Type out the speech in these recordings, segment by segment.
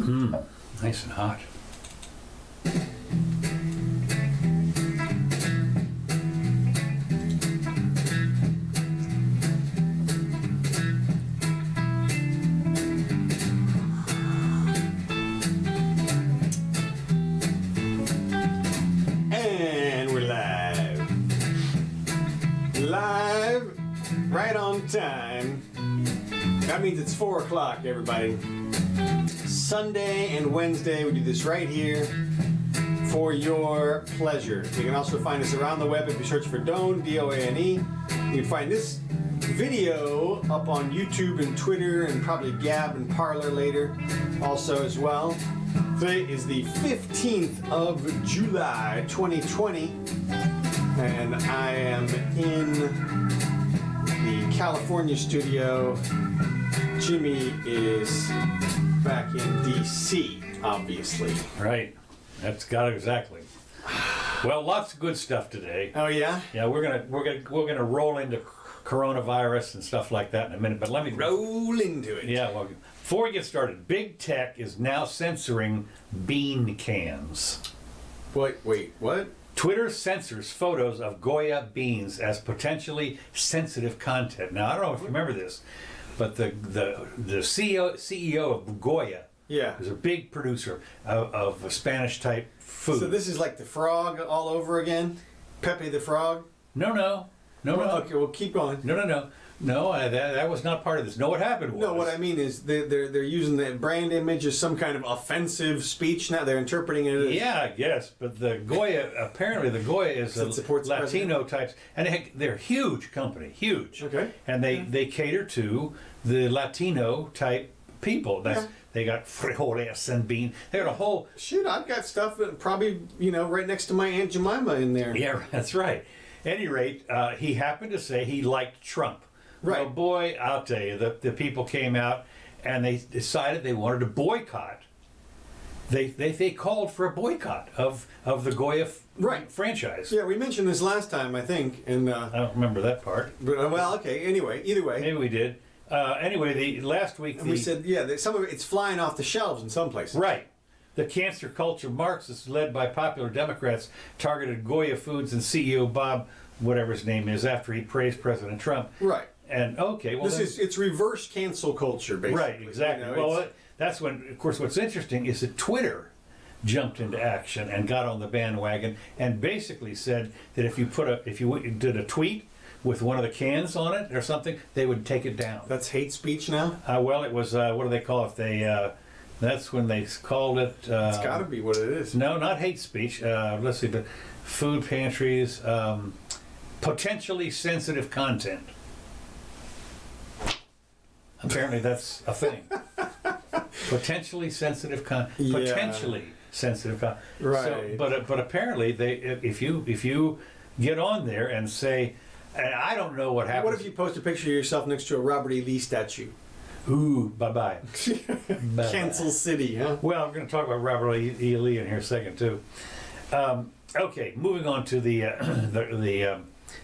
Nice and hot. And we're live. Live, right on time. That means it's 4 o'clock, everybody. Sunday and Wednesday, we do this right here for your pleasure. You can also find us around the web if you search for Doane, D-O-A-N-E. You can find this video up on YouTube and Twitter and probably Gab and Parler later also as well. Today is the 15th of July 2020 and I am in the California studio. Jimmy is back in DC, obviously. Right. That's got it exactly. Well, lots of good stuff today. Oh yeah? Yeah, we're gonna roll into coronavirus and stuff like that in a minute. But let me Roll into it. Yeah, well, before we get started, Big Tech is now censoring bean cans. Wait, what? Twitter censors photos of Goya beans as potentially sensitive content. Now, I don't know if you remember this, but the CEO of Goya Yeah. is a big producer of Spanish type food. So this is like the frog all over again? Pepe the Frog? No. Okay, well keep going. No, that was not part of this. No, what happened was... No, what I mean is they're using the brand image as some kind of offensive speech now. They're interpreting it as... Yeah, I guess, but the Goya, apparently the Goya is It supports the Latino types, and they're a huge company, huge. Okay. And they cater to the Latino type people. They got frijoles and bean. They got a whole... Shoot, I've got stuff that probably, right next to my Aunt Jemima in there. Yeah, that's right. At any rate, he happened to say he liked Trump. Right. Well, boy, I'll tell you, the people came out and they decided they wanted to boycott. They called for a boycott of the Goya franchise. Yeah, we mentioned this last time, I think, and I don't remember that part. but, well, okay. Anyway, either way, Maybe we did. Anyway, last week... we said some of it's flying off the shelves in some places. Right. The Cancel Culture Marxists, led by popular Democrats, targeted Goya Foods and CEO Bob, whatever his name is, after he praised President Trump. Right. And okay, well, It's reverse cancel culture, basically. right, exactly. Well, that's when, of course, what's interesting is that Twitter jumped into action and got on the bandwagon and basically said that if you did a tweet with one of the cans on it or something, they would take it down. That's hate speech now. Well, it was what do they call it? That's when they called it. It's got to be what it is. No, not hate speech. Let's see, but food pantries, potentially sensitive content. Apparently, that's a thing. Potentially sensitive content. Yeah. Potentially sensitive content. Right. So, but apparently, if you get on there and say, and I don't know what happens. What if you post a picture of yourself next to a Robert E. Lee statue? Ooh, bye-bye. Cancel City, huh? Well, we're going to talk about Robert E. Lee in here in a second, too. Okay, moving on to the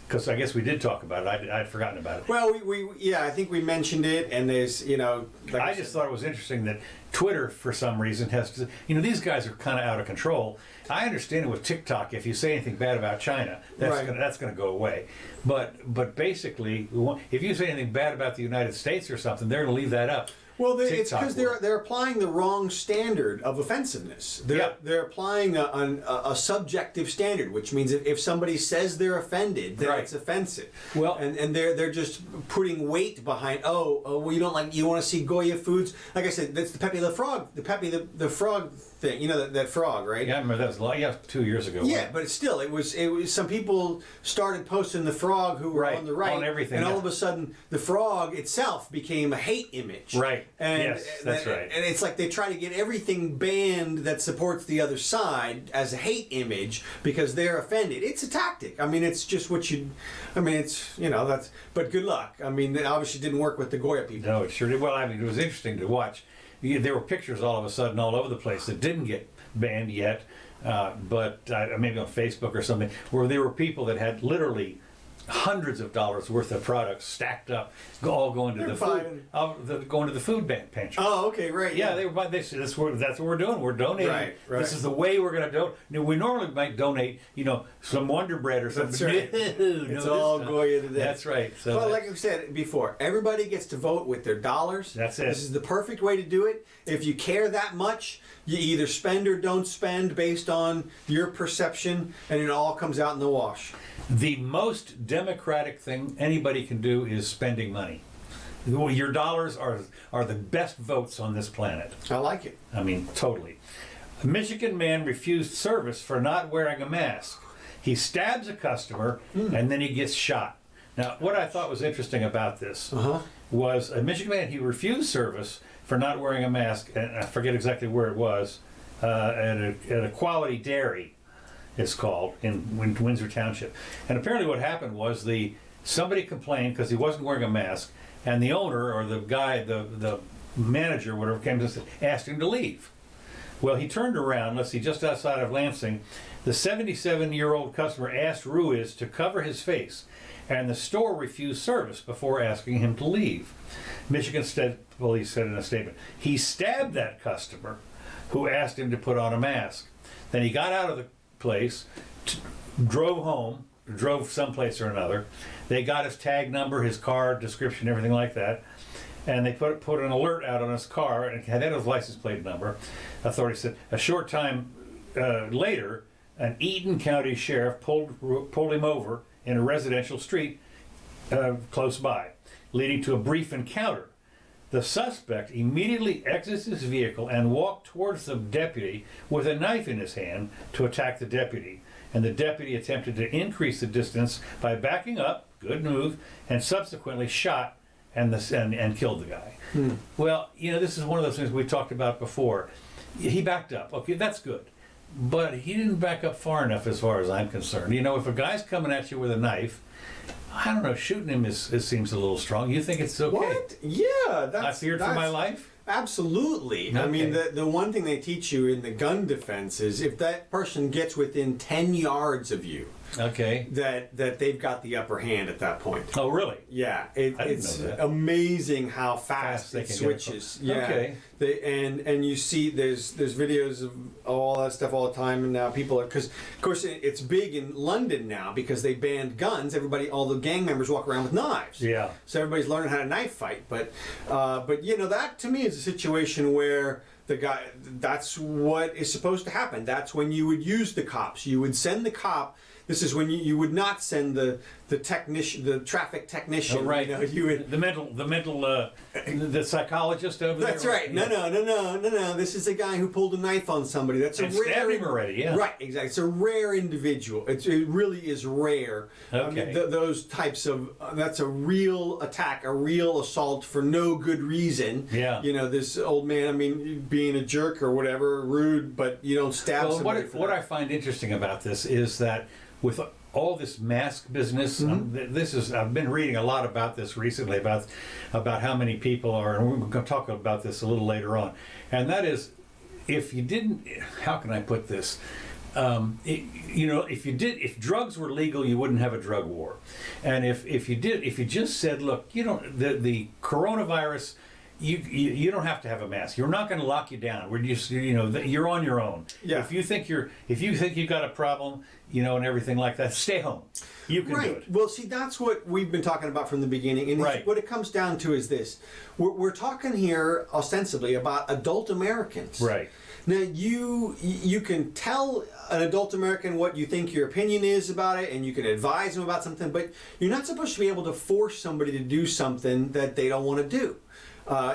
because I guess we did talk about it. I'd forgotten about it. Well, I think we mentioned it, and there's, like I just thought it was interesting that Twitter, for some reason, has to, these guys are kind of out of control. I understand it with TikTok. If you say anything bad about China, that's going to go away. But basically, if you say anything bad about the United States or something, they're going to leave that up. Well, it's because they're applying the wrong standard of offensiveness. They're applying a subjective standard, which means if somebody says they're offended, then it's offensive. Well, and they're just putting weight behind. Well, you want to see Goya foods? Like I said, that's the Pepe the Frog, the frog thing. That frog, right? Yeah, I remember that was 2 years ago. Yeah, but still, it was some people started posting the frog who were on the right, on everything, and all of a sudden the frog itself became a hate image. Right. And, yes, that's right. And it's like they try to get everything banned that supports the other side as a hate image because they're offended. It's a tactic. I mean, it's just what that's. But good luck. I mean, it obviously didn't work with the Goya people. No, it sure did. Well, it was interesting to watch. There were pictures all of a sudden all over the place that didn't get banned yet, but maybe on Facebook or something, where there were people that had literally hundreds of dollars worth of products stacked up, all going to the food, going to the food pantry. Oh, okay, right. Yeah, they were buying. That's what we're doing. We're donating. Right. This is the way we're going to donate. We normally might donate, some Wonder Bread or something. That's right. It's all Goya today. That's right. So well, like I said before, everybody gets to vote with their dollars. That's it. This is the perfect way to do it. If you care that much, you either spend or don't spend based on your perception, and it all comes out in the wash. The most democratic thing anybody can do is spending money. Your dollars are the best votes on this planet. I like it. I mean, totally. A Michigan man refused service for not wearing a mask. He stabs a customer and then he gets shot. Now, what I thought was interesting about this was a Michigan man, he refused service for not wearing a mask, and I forget exactly where it was, at a Quality Dairy, it's called, in Windsor Township. And apparently what happened was somebody complained because he wasn't wearing a mask, and the owner or the guy, the manager, whatever, came to ask him to leave. Well, he turned around, let's see, just outside of Lansing. The 77-year-old customer asked Ruiz to cover his face, and the store refused service before asking him to leave. Michigan State Police said in a statement, he stabbed that customer who asked him to put on a mask. Then he got out of the place, drove someplace or another. They got his tag number, his car description, everything like that. And they put an alert out on his car, and it had his license plate number. Authorities said a short time later, an Eaton County sheriff pulled him over in a residential street close by, leading to a brief encounter. The suspect immediately exits his vehicle and walked towards the deputy with a knife in his hand to attack the deputy. And the deputy attempted to increase the distance by backing up, good move, and subsequently shot and killed the guy. Well, this is one of those things we talked about before. He backed up. Okay, that's good. But he didn't back up far enough as far as I'm concerned. If a guy's coming at you with a knife, I don't know, shooting him seems a little strong. You think it's okay? What? Yeah, I feared for my life? Absolutely. Okay. I mean, the one thing they teach you in the gun defense is if that person gets within 10 yards of you, okay, that they've got the upper hand at that point. Oh, really? Yeah, it's know that. amazing how fast it switches. Yeah. Okay. And you see there's videos of all that stuff all the time, and now people are, because of course it's big in London now because they banned guns. All the gang members walk around with knives. Yeah. So everybody's learning how to knife fight, but that to me is a situation where the guy, that's what is supposed to happen. That's when you would use the cops. You would send the cop. This is when you would not send the technician, the traffic technician. Oh, right. You would the psychologist over there. That's right. Yeah. No. This is a guy who pulled a knife on somebody. That's a rare. Stabbed him already. Yeah. Right. Exactly. It's a rare individual. It really is rare. Okay. Those types of that's a real attack, a real assault for no good reason. Yeah. This old man. Being a jerk or whatever, rude, but you don't stab somebody. What I find interesting about this is that with all this mask business, I've been reading a lot about this recently about how many people are, and we're going to talk about this a little later on. And that is, how can I put this? If drugs were legal, you wouldn't have a drug war. And if you just said, look, the coronavirus, you don't have to have a mask. You're not going to lock you down. We're just you're on your own. Yeah. If you think you've got a problem, and everything like that, stay home. You can do it. Well, see, that's what we've been talking about from the beginning. And what it comes down to is this: we're talking here ostensibly about adult Americans. Right. Now you can tell an adult American what you think your opinion is about it, and you can advise them about something, but you're not supposed to be able to force somebody to do something that they don't want to do.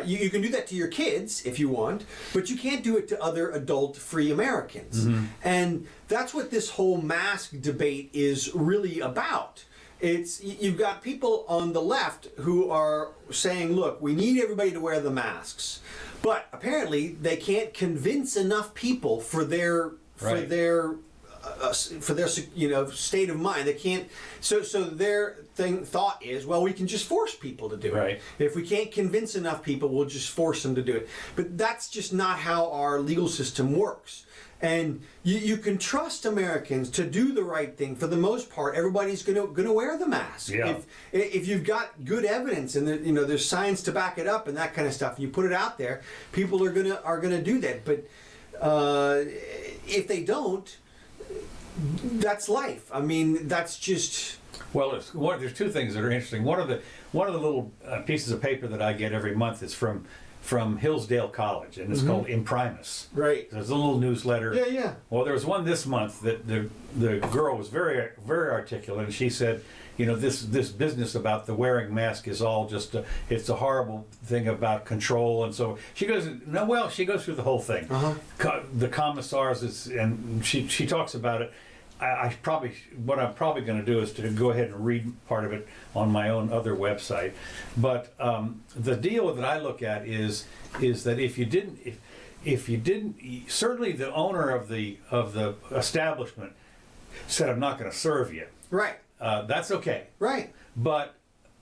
You can do that to your kids if you want, but you can't do it to other adult free Americans. And that's what this whole mask debate is really about. You've got people on the left who are saying, look, we need everybody to wear the masks. But apparently they can't convince enough people for their state of mind. They can't. So their thought is, well, we can just force people to do it. Right. If we can't convince enough people, we'll just force them to do it. But that's just not how our legal system works. And you can trust Americans to do the right thing. For the most part, everybody's gonna wear the mask. Yeah. If you've got good evidence and there's science to back it up and that kind of stuff, you put it out there, people are gonna do that. But if they don't, that's life. I mean, that's just. Well, there's two things that are interesting. One of the little pieces of paper that I get every month is from Hillsdale College, and it's called Imprimis. Right. There's a little newsletter. Yeah, yeah. Well, there was one this month that the girl was very, very articulate, and she said, this business about the wearing mask is all just it's a horrible thing about control, and so she goes she goes through the whole thing. The commissars and she talks about it. What I'm probably going to do is to go ahead and read part of it on my own other website. But the deal that I look at is that if you didn't, certainly the owner of the establishment said, "I'm not going to serve you." Right. That's okay. Right. But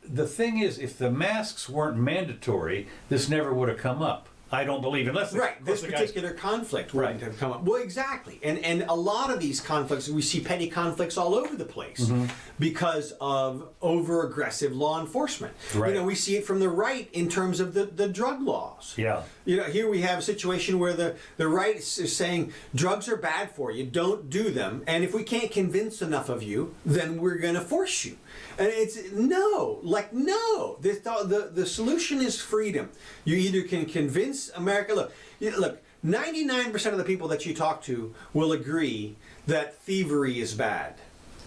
the thing is, if the masks weren't mandatory, this never would have come up. I don't believe, unless this particular conflict wouldn't have come up. Well, exactly, and a lot of these conflicts, we see petty conflicts all over the place because of over-aggressive law enforcement. Right. We see it from the right in terms of the drug laws. Yeah. Here we have a situation where the right is saying drugs are bad for you, don't do them, and if we can't convince enough of you, then we're going to force you. And it's no. The solution is freedom. You either can convince America. Look. 99% of the people that you talk to will agree that thievery is bad.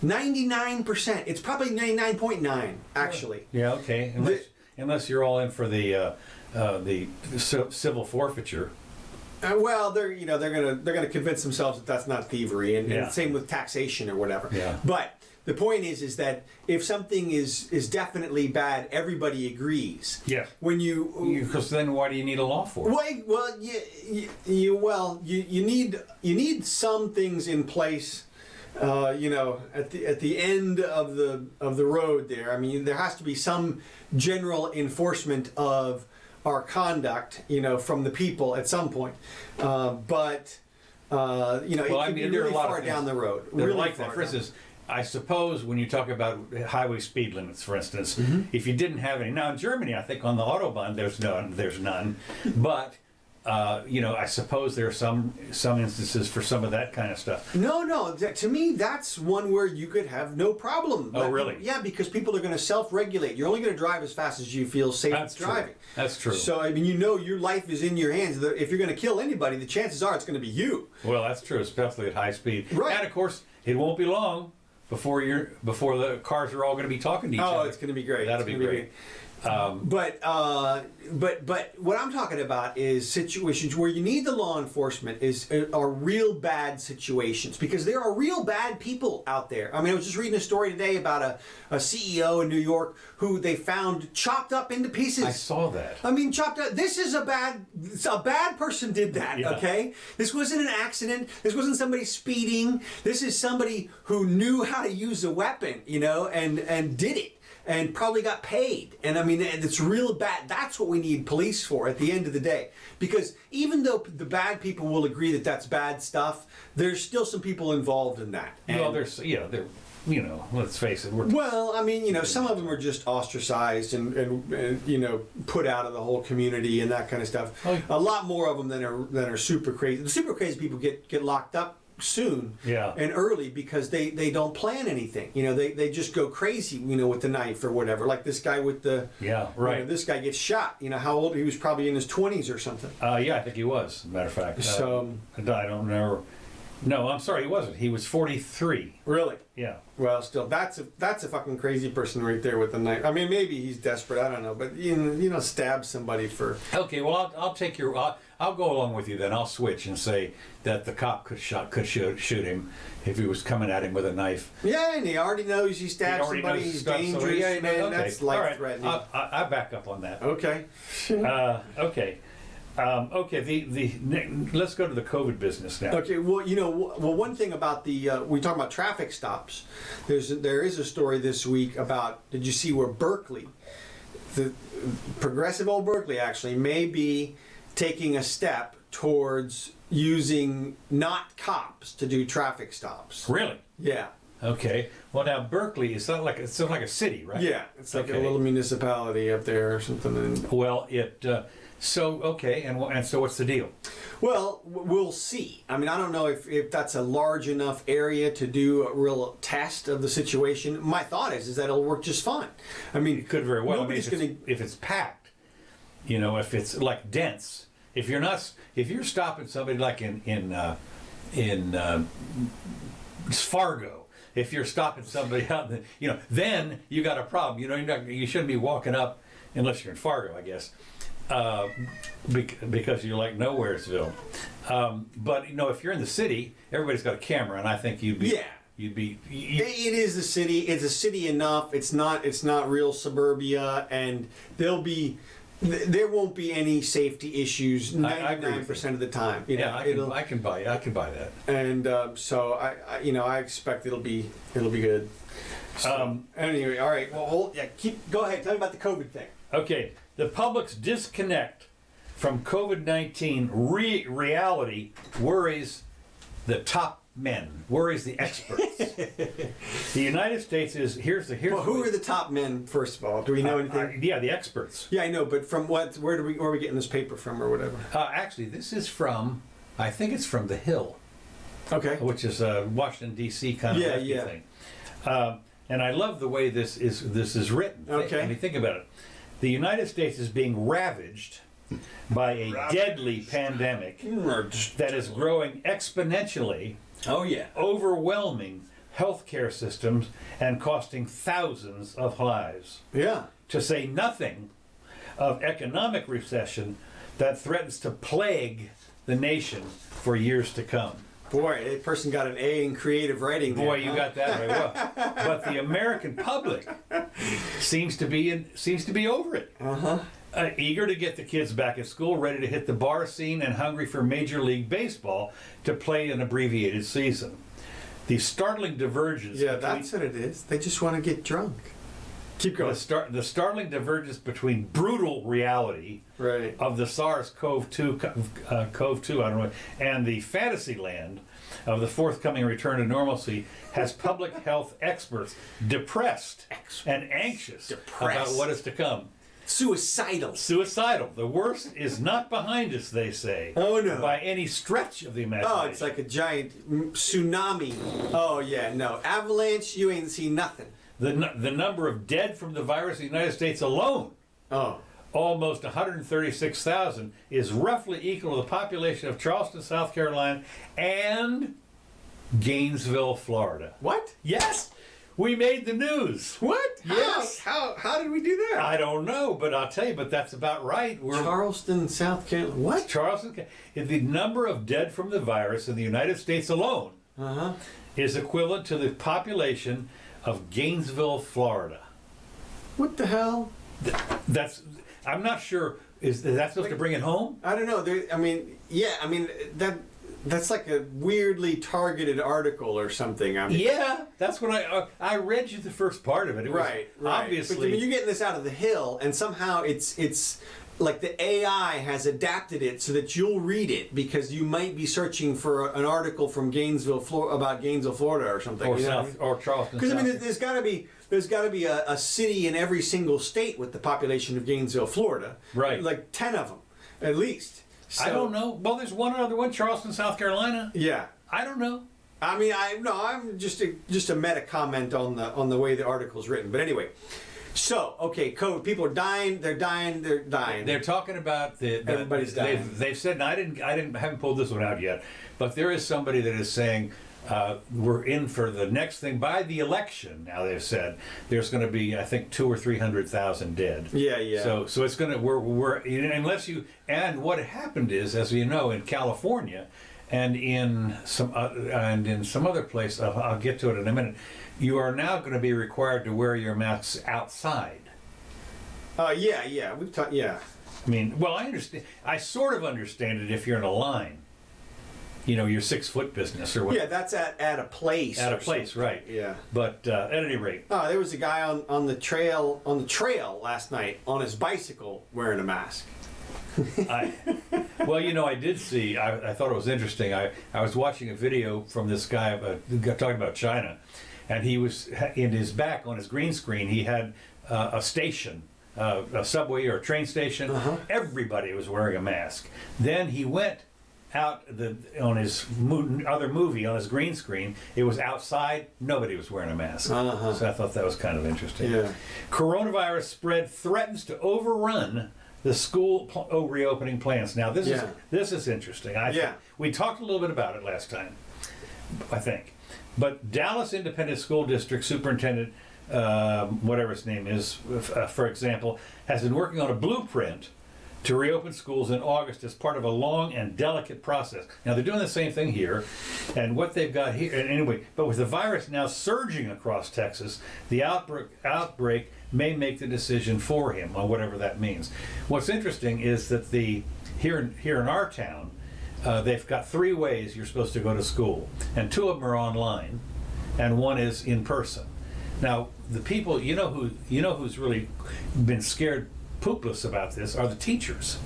99%. It's probably 99.9 actually. Yeah. Okay. Unless you're all in for the civil forfeiture. Well, they're gonna convince themselves that that's not thievery, and same with taxation or whatever. Yeah. But the point is that if something is definitely bad, everybody agrees. Yeah. When because then why do you need a law for it? Well, you need some things in place. At the end of the road there. I mean, there has to be some general enforcement of our conduct, from the people at some point. It can be really far down the road. Really like that. For instance, I suppose when you talk about highway speed limits, for instance, if you didn't have any, now in Germany, I think on the Autobahn there's none, but I suppose there are some instances for some of that kind of stuff. No. To me, that's one where you could have no problem. Oh, really? Yeah, because people are going to self-regulate. You're only going to drive as fast as you feel safe driving. That's true. So, I mean, your life is in your hands. If you're going to kill anybody, the chances are it's going to be you. Well, that's true, especially at high speed. Right. And, of course, it won't be long before the cars are all going to be talking to each other. Oh, it's going to be great. That'll be great. But what I'm talking about is situations where you need the law enforcement are real bad situations, because there are real bad people out there. I mean, I was just reading a story today about a CEO in New York who they found chopped up into pieces. I saw that. I mean, chopped up. This is a bad person did that. Yeah. Okay, this wasn't an accident. This wasn't somebody speeding. This is somebody who knew how to use a weapon, and did it. And probably got paid. And I mean, it's real bad. That's what we need police for at the end of the day. Because even though the bad people will agree that that's bad stuff, there's still some people involved in that. And, Well, let's face it. Well, I mean, some of them are just ostracized and put out of the whole community and that kind of stuff. Oh. A lot more of them than are super crazy. The super crazy people get locked up soon and early because they don't plan anything. They just go crazy, with the knife or whatever. Like this guy with the this guy gets shot. How old he was? Probably in his 20s or something. Yeah, I think he was. As a matter of fact. So I don't remember. No, I'm sorry, he wasn't. He was 43. Really? Yeah. Well, still, that's a fucking crazy person right there with the knife. I mean, maybe he's desperate. I don't know, but stab somebody for. Okay, well, I'll take your. I'll go along with you then. I'll switch and say that the cop could shoot him if he was coming at him with a knife. Yeah, and he already knows he stabbed somebody. He's dangerous, man. Okay. That's life-threatening. I back up on that. Okay. Okay. Let's go to the COVID business now. Okay, well, one thing about we talk about traffic stops. There is a story this week about, did you see where Berkeley, the progressive old Berkeley actually, may be taking a step towards using not cops to do traffic stops. Really? Yeah. Okay. Well, now Berkeley is not like it's sort of like a city, right? Yeah, it's like a Okay. little municipality up there or something. And, Well, so okay, and so what's the deal? well, we'll see. I mean, I don't know if that's a large enough area to do a real test of the situation. My thought is that it'll work just fine. I mean, It could very well. Nobody's I mean, going if it's packed, if it's like dense. If you're stopping somebody like in Fargo, if you're stopping somebody out, then you got a problem. You shouldn't be walking up unless you're in Fargo, I guess, because you're like Nowheresville. But if you're in the city, everybody's got a camera, and I think you'd be. Yeah. It is the city. It's a city enough. It's not real suburbia, and there won't be any safety issues 99% of the time. I can buy that. And so I expect it'll be good. So, anyway, all right. Well, go ahead. Tell me about the COVID thing. Okay, the public's disconnect from COVID-19 reality worries the top men, worries the experts. The United States is here's Well, who are the top men? First of all, do we know anything? Yeah, the experts. Yeah, I know, but from what? Where are we getting this paper from, or whatever? Actually, this is from, I think it's from The Hill, Okay. which is a Washington D.C. kind of lefty thing. And I love the way this is written. Okay. I mean, think about it. The United States is being ravaged by a deadly pandemic that is growing exponentially. Oh yeah. Overwhelming healthcare systems and costing thousands of lives. Yeah. To say nothing of economic recession that threatens to plague the nation for years to come. Boy, that person got an A in creative writing. Boy, you got that right. Well, but the American public seems to be over it. Eager to get the kids back at school, ready to hit the bar scene, and hungry for Major League Baseball to play an abbreviated season. The startling divergence. Yeah, that's what it is. They just want to get drunk. Keep going. The startling divergence between brutal reality of the SARS-CoV-2, I don't know, and the fantasy land of the forthcoming return to normalcy has public health experts depressed and anxious about what is to come. Suicidal. The worst is not behind us, they say. Oh, no. By any stretch of the imagination. Oh, it's like a giant tsunami. Oh, yeah, no. Avalanche, you ain't seen nothing. The number of dead from the virus in the United States alone, almost 136,000, is roughly equal to the population of Charleston, South Carolina, and Gainesville, Florida. What? Yes! We made the news. What? Yes. How did we do that? I don't know, but I'll tell you, but that's about right. Charleston, South Carolina. What? Charleston. The number of dead from the virus in the United States alone is equivalent to the population of Gainesville, Florida. What the hell? I'm not sure. Is that supposed to bring it home? I don't know. That's like a weirdly targeted article or something. Yeah, that's what I read you the first part of it. It was right. Obviously, but you're getting this out of the Hill, and somehow it's like the AI has adapted it so that you'll read it because you might be searching for an article from Gainesville, about Gainesville, Florida, or something, or Charleston. Because there's got to be a city in every single state with the population of Gainesville, Florida. Right. Like 10 of them, at least. So, I don't know. Well, there's one other one, Charleston, South Carolina. Yeah. I don't know. I mean, I'm just a meta comment on the way the article's written. But anyway, so okay, COVID. People are dying. They're dying. They're talking about everybody's dying. They've said, and I haven't pulled this one out yet, but there is somebody that is saying we're in for the next thing by the election. Now they've said there's going to be, I think, 200,000 or 300,000 dead. Yeah. So it's going to we're unless you, and what happened is, as you know, in California and in some other place, I'll get to it in a minute. You are now going to be required to wear your masks outside. Yeah. We've talked. Yeah. I mean, well, I understand. I sort of understand it if you're in a line. Your 6 foot business or whatever. Yeah, that's at a place. At a place, right? Yeah. But at any rate. Oh, there was a guy on the trail last night on his bicycle wearing a mask. Well, I did see. I thought it was interesting. I was watching a video from this guy talking about China, and he was in his back on his green screen. He had a station, a subway or a train station. Everybody was wearing a mask. Then he went out on his other movie on his green screen. It was outside. Nobody was wearing a mask. So I thought that was kind of interesting. Yeah. Coronavirus spread threatens to overrun the school reopening plans. Now this is interesting. We talked a little bit about it last time, I think. But Dallas Independent School District Superintendent, whatever his name is, for example, has been working on a blueprint to reopen schools in August as part of a long and delicate process. Now they're doing the same thing here, and what they've got here, and anyway, but with the virus now surging across Texas, the outbreak may make the decision for him on whatever that means. What's interesting is that here in our town, they've got 3 ways you're supposed to go to school, and 2 of them are online, and 1 is in person. Now the people, who's really been scared poopless about this are the teachers.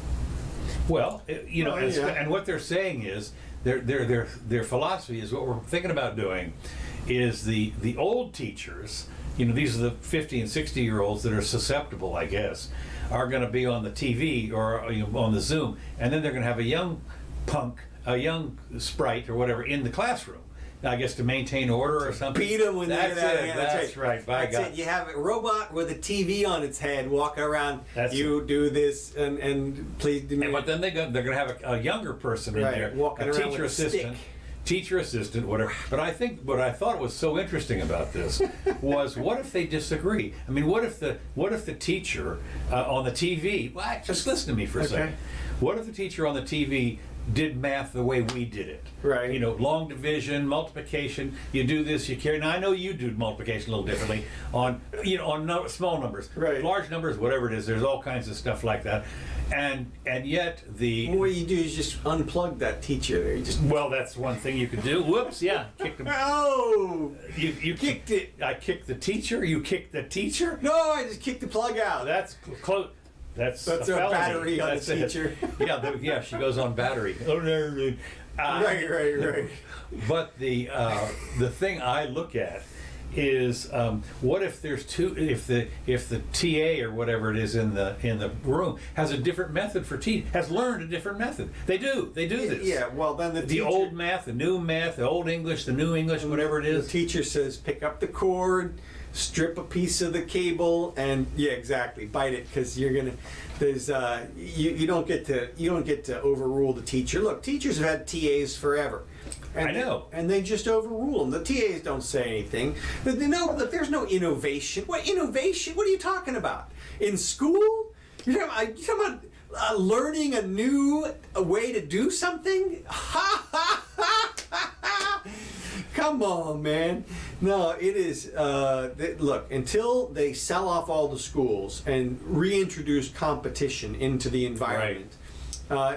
Well, and what they're saying is their philosophy is what we're thinking about doing is the old teachers, these are the 50 and 60-year-olds that are susceptible, I guess, are going to be on the TV or on the Zoom, and then they're going to have a young sprite or whatever in the classroom. I guess to maintain order or something. Beat them when they're there. That's right. By That's God. it. You have a robot with a TV on its head walking around. Do this and please do. But then they're going to have a younger person in there, walking a around teacher with assistant. Teacher assistant, whatever. But I think what I thought was so interesting about this was, what if they disagree? I mean, what if the teacher on the TV? Well, just listen to me for a second. What if the teacher on the TV did math the way we did it? Right. Long division, multiplication. You do this, you carry. Now I know you do multiplication a little differently on small numbers, right. Large numbers, whatever it is. There's all kinds of stuff like that, and yet what you do is just unplug that teacher there. Well, that's one thing you could do. Whoops, yeah, kicked him. Oh, you kicked it. I kicked the teacher. You kicked the teacher. No, I just kicked the plug out. That's close. That's a battery on the teacher. Yeah, she goes on battery. Right. But the thing I look at is what if there's if the TA or whatever it is in the room has a different method for teaching, has learned a different method. They do this. Yeah, well then the old math, the new math, the old English, the new English, whatever it is. The teacher says pick up the cord, strip a piece of the cable, and bite it, because you're gonna. There's you don't get to overrule the teacher. Look, teachers have had TAs forever. And I know. And they just overrule them. The TAs don't say anything. But there's no innovation. What innovation? What are you talking about? In school? You're talking about learning a new way to do something? Come on, man. No, it is, look, until they sell off all the schools and reintroduce competition into the environment,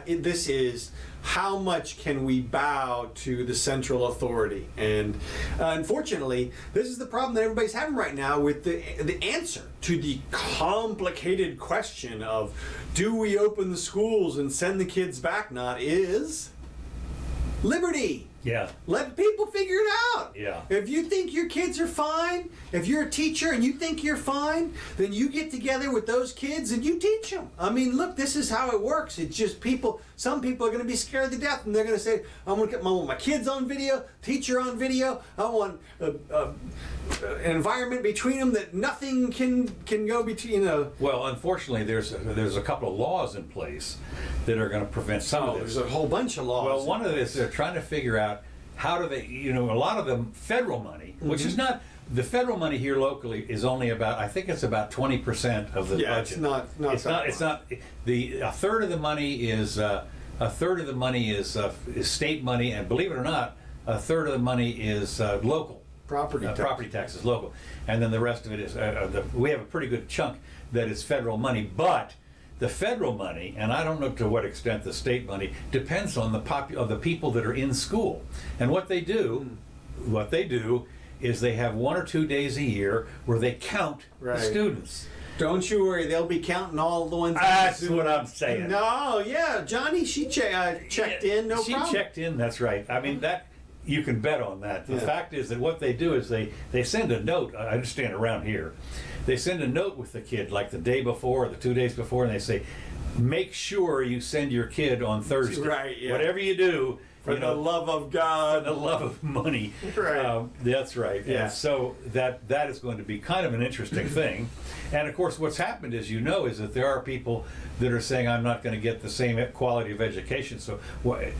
this is how much can we bow to the central authority? And unfortunately, this is the problem that everybody's having right now with the answer to the complicated question of, do we open the schools and send the kids back? Not is liberty. Yeah. Let people figure it out. Yeah. If you think your kids are fine, if you're a teacher and you think you're fine, then you get together with those kids and you teach them. I mean, look, this is how it works. It's just some people are going to be scared to death, and they're going to say, I want to get my kids on video, teacher on video. I want an environment between them that nothing can go between. Well, unfortunately, there's a couple of laws in place that are going to prevent some of this. There's a whole bunch of laws. Well, one of this, they're trying to figure out how do they, a lot of them federal money, which is not, the federal money here locally is only about, I think it's about 20% of the budget. It's not. It's not. A third of the money is state money, and believe it or not, a third of the money is local. Property taxes, local, and then the rest of it is. We have a pretty good chunk that is federal money, but the federal money, and I don't know to what extent the state money, depends on the people that are in school. And what they do is they have 1 or 2 days a year where they count the students. Don't you worry, they'll be counting all the ones. That's what I'm saying. No, yeah, Johnny, she checked in, no problem. She checked in, that's right. I mean, that you can bet on that. The fact is that what they do is they send a note, I understand around here, they send a note with the kid like the day before or the 2 days before, and they say, make sure you send your kid on Thursday. Right, yeah. Whatever you do, For the love of God. For the love of money. Right. That's right. Yeah. And so that is going to be kind of an interesting thing. And of course, what's happened, as you know, is that there are people that are saying, I'm not going to get the same quality of education. So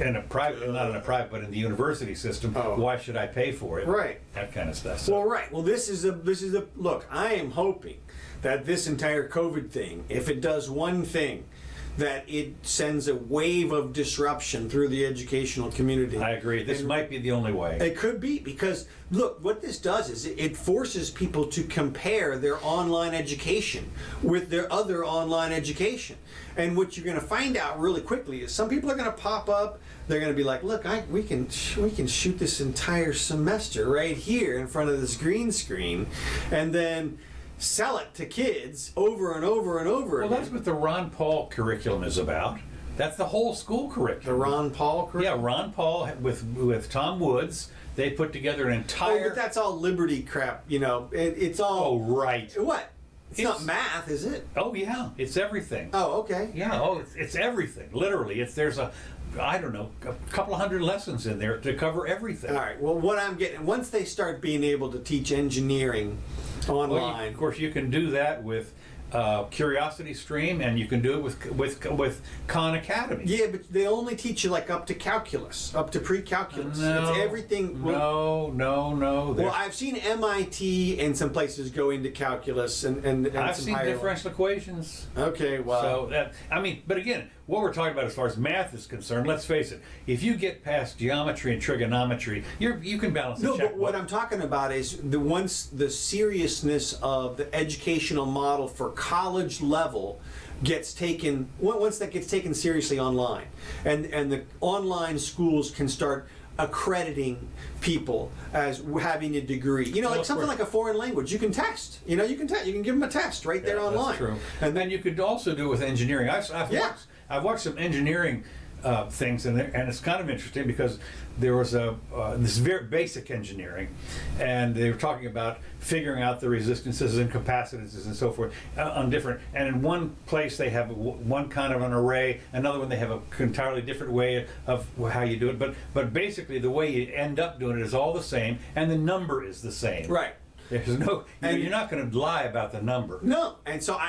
in a private, not in a private, but in the university system, why should I pay for it? Right. That kind of stuff. So. Well, right. Well, this is a look. I am hoping that this entire COVID thing, if it does one thing, that it sends a wave of disruption through the educational community. I agree. This might be the only way. It could be, because look, what this does is it forces people to compare their online education with their other online education. And what you're going to find out really quickly is some people are going to pop up. They're going to be like, look, we can shoot this entire semester right here in front of this green screen, and then sell it to kids over and over and over again. Well, that's what the Ron Paul curriculum is about. That's the whole school curriculum. The Ron Paul curriculum? Yeah, Ron Paul with Tom Woods, they put together an entire... Oh, but that's all Liberty crap, you know. It's all... Oh, right. What? It's not math, is it? Oh, yeah. It's everything. Oh, okay. Yeah, it's everything. Literally. There's a couple of hundred lessons in there to cover everything. All right. Well, what I'm getting... Once they start being able to teach engineering online... Well, of course, you can do that with Curiosity Stream, and you can do it with Khan Academy. Yeah, but they only teach you like up to calculus, up to pre-calculus. No, it's everything. No. Well, I've seen MIT and some places go into calculus and I've some seen higher differential equations. Okay, well. So but again, what we're talking about as far as math is concerned, let's face it, if you get past geometry and trigonometry, you can balance the No, checkbook. but what I'm talking about is once the seriousness of the educational model for college level gets taken, once that gets taken seriously online, and the online schools can start accrediting people as having a degree, like something like a foreign language, you can test. You can give them a test right there online. That's true. And then you could also do with engineering. I've watched some engineering things in there, and it's kind of interesting because there was this very basic engineering, and they were talking about figuring out the resistances and capacitances and so forth on different. And in one place they have one kind of an array, another one they have an entirely different way of how you do it. But basically the way you end up doing it is all the same, and the number is the same. Right. There's you're not going to lie about the number. No, and so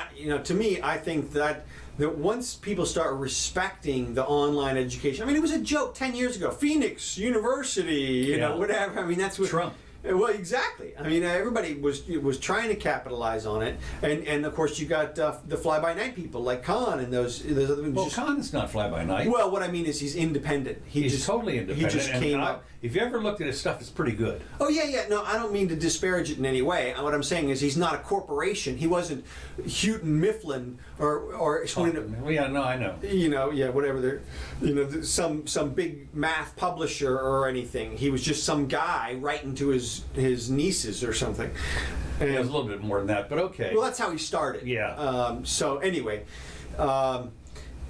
to me, I think that once people start respecting the online education, I mean, it was a joke 10 years ago. Phoenix University, whatever. I mean, that's what Trump. Well, exactly. I mean, everybody was trying to capitalize on it, and of course you got the fly-by-night people like Khan and those other. Well, Khan is not fly-by-night. Well, what I mean is he's independent. He's totally independent. He just came up. If you ever looked at his stuff, it's pretty good. Oh yeah. No, I don't mean to disparage it in any way. What I'm saying is he's not a corporation. He wasn't Houghton Mifflin or yeah, no, I know. Whatever they're, some big math publisher or anything. He was just some guy writing to his nieces or something. And it was a little bit more than that, but okay. Well, that's how he started. Yeah. So anyway.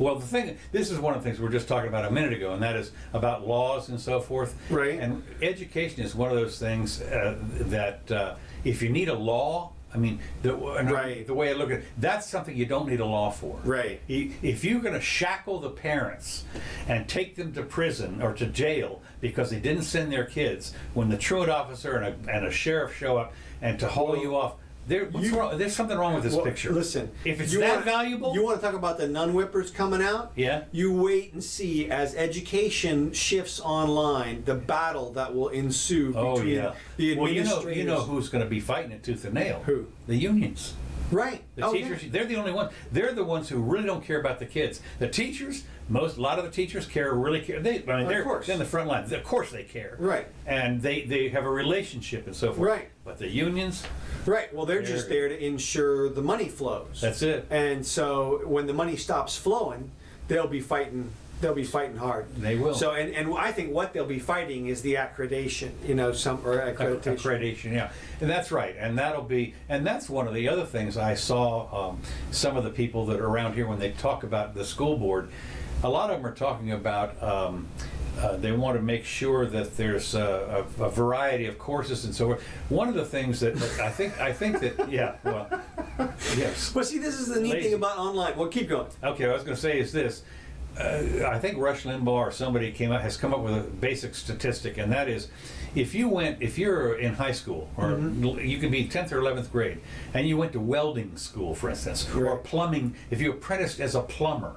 Well, this is one of the things we were just talking about a minute ago, and that is about laws and so forth. Right. And education is one of those things that if you need a law, I mean, the way I look at it, that's something you don't need a law for. Right. If you're going to shackle the parents and take them to prison or to jail because they didn't send their kids, when the truant officer and a sheriff show up and to haul you off, there's something wrong with this picture. Listen, if it's valuable, you want to talk about the nun whippers coming out? Yeah. You wait and see as education shifts online, the battle that will ensue between the administrators. Well, you know who's going to be fighting it tooth and nail? Who? The unions. Right. The teachers. Yeah. They're the only ones. They're the ones who really don't care about the kids. The teachers, a lot of the teachers really care. They're in the front line. Of course they care. Right. And they have a relationship and so forth. Right. But the unions. Right. Well, they're just there to ensure the money flows. That's it. And so when the money stops flowing, they'll be fighting they'll be fighting hard. They will. So and I think what they'll be fighting is the accreditation, you know, accreditation. Accreditation, yeah, and that's right, and that's one of the other things I saw. Some of the people that are around here when they talk about the school board, a lot of them are talking about. They want to make sure that there's a variety of courses and so forth. One of the things that I think that yes. Well, see, this is the neat thing about online. Well, keep going. Okay, what I was going to say is this. I think Rush Limbaugh or somebody has come up with a basic statistic, and that is, if you're in high school, or you can be 10th or 11th grade, and you went to welding school, for instance, or plumbing, if you apprenticed as a plumber,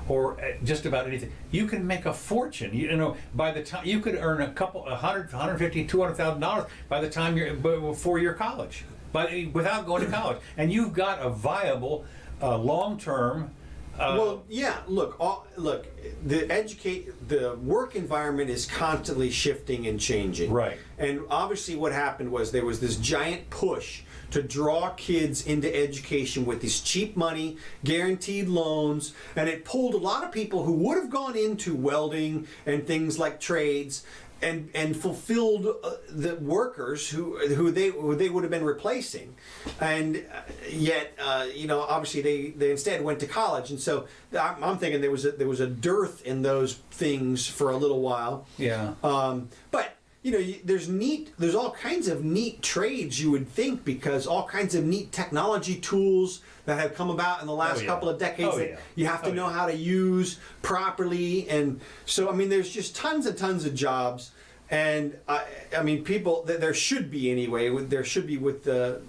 or just about anything, you can make a fortune. You know, by the time you could earn $150,000, $200,000 by the time you're before your college, without going to college, and you've got a viable, long-term. Well, yeah. Look, the work environment is constantly shifting and changing. Right. And obviously, what happened was there was this giant push to draw kids into education with this cheap money, guaranteed loans, and it pulled a lot of people who would have gone into welding and things like trades. And fulfilled the workers who they would have been replacing, and yet you know, obviously they instead went to college, and so I'm thinking there was a dearth in those things for a little while. Yeah. But you know, there's all kinds of neat trades, you would think, because all kinds of neat technology tools that have come about in the last couple of decades that you have to know how to use properly. And so, I mean, there's just tons and tons of jobs. And I mean, people, there should be anyway, there should be with the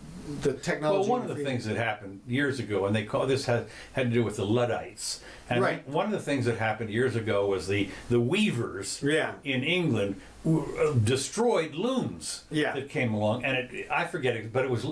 technology. Well, one of the things that happened years ago, and they call this had to do with the Luddites. And one of the things that happened years ago was the weavers in England destroyed looms that came along, and I forget it, but it was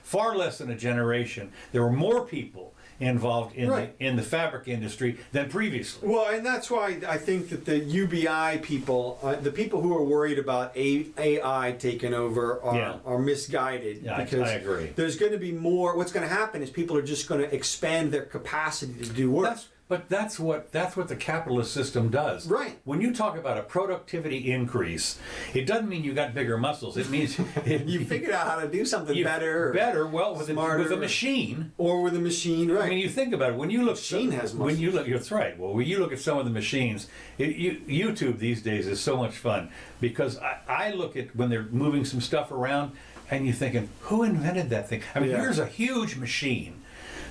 far less than a generation. There were more people involved in the fabric industry than previously. Well, and that's why I think that the UBI people, the people who are worried about AI taking over, are misguided. Yeah, because I agree. There's going to be more. What's going to happen is people are just going to expand their capacity to do work. But that's what the capitalist system does. Right. When you talk about a productivity increase, it doesn't mean you got bigger muscles. It means you figured out how to do something better. With a machine. Or with a machine, right? I mean, you think about it. When you look, has muscles. That's right. Well, when you look at some of the machines, YouTube these days is so much fun, because I look at when they're moving some stuff around, and you're thinking, who invented that thing? I mean, here's a huge machine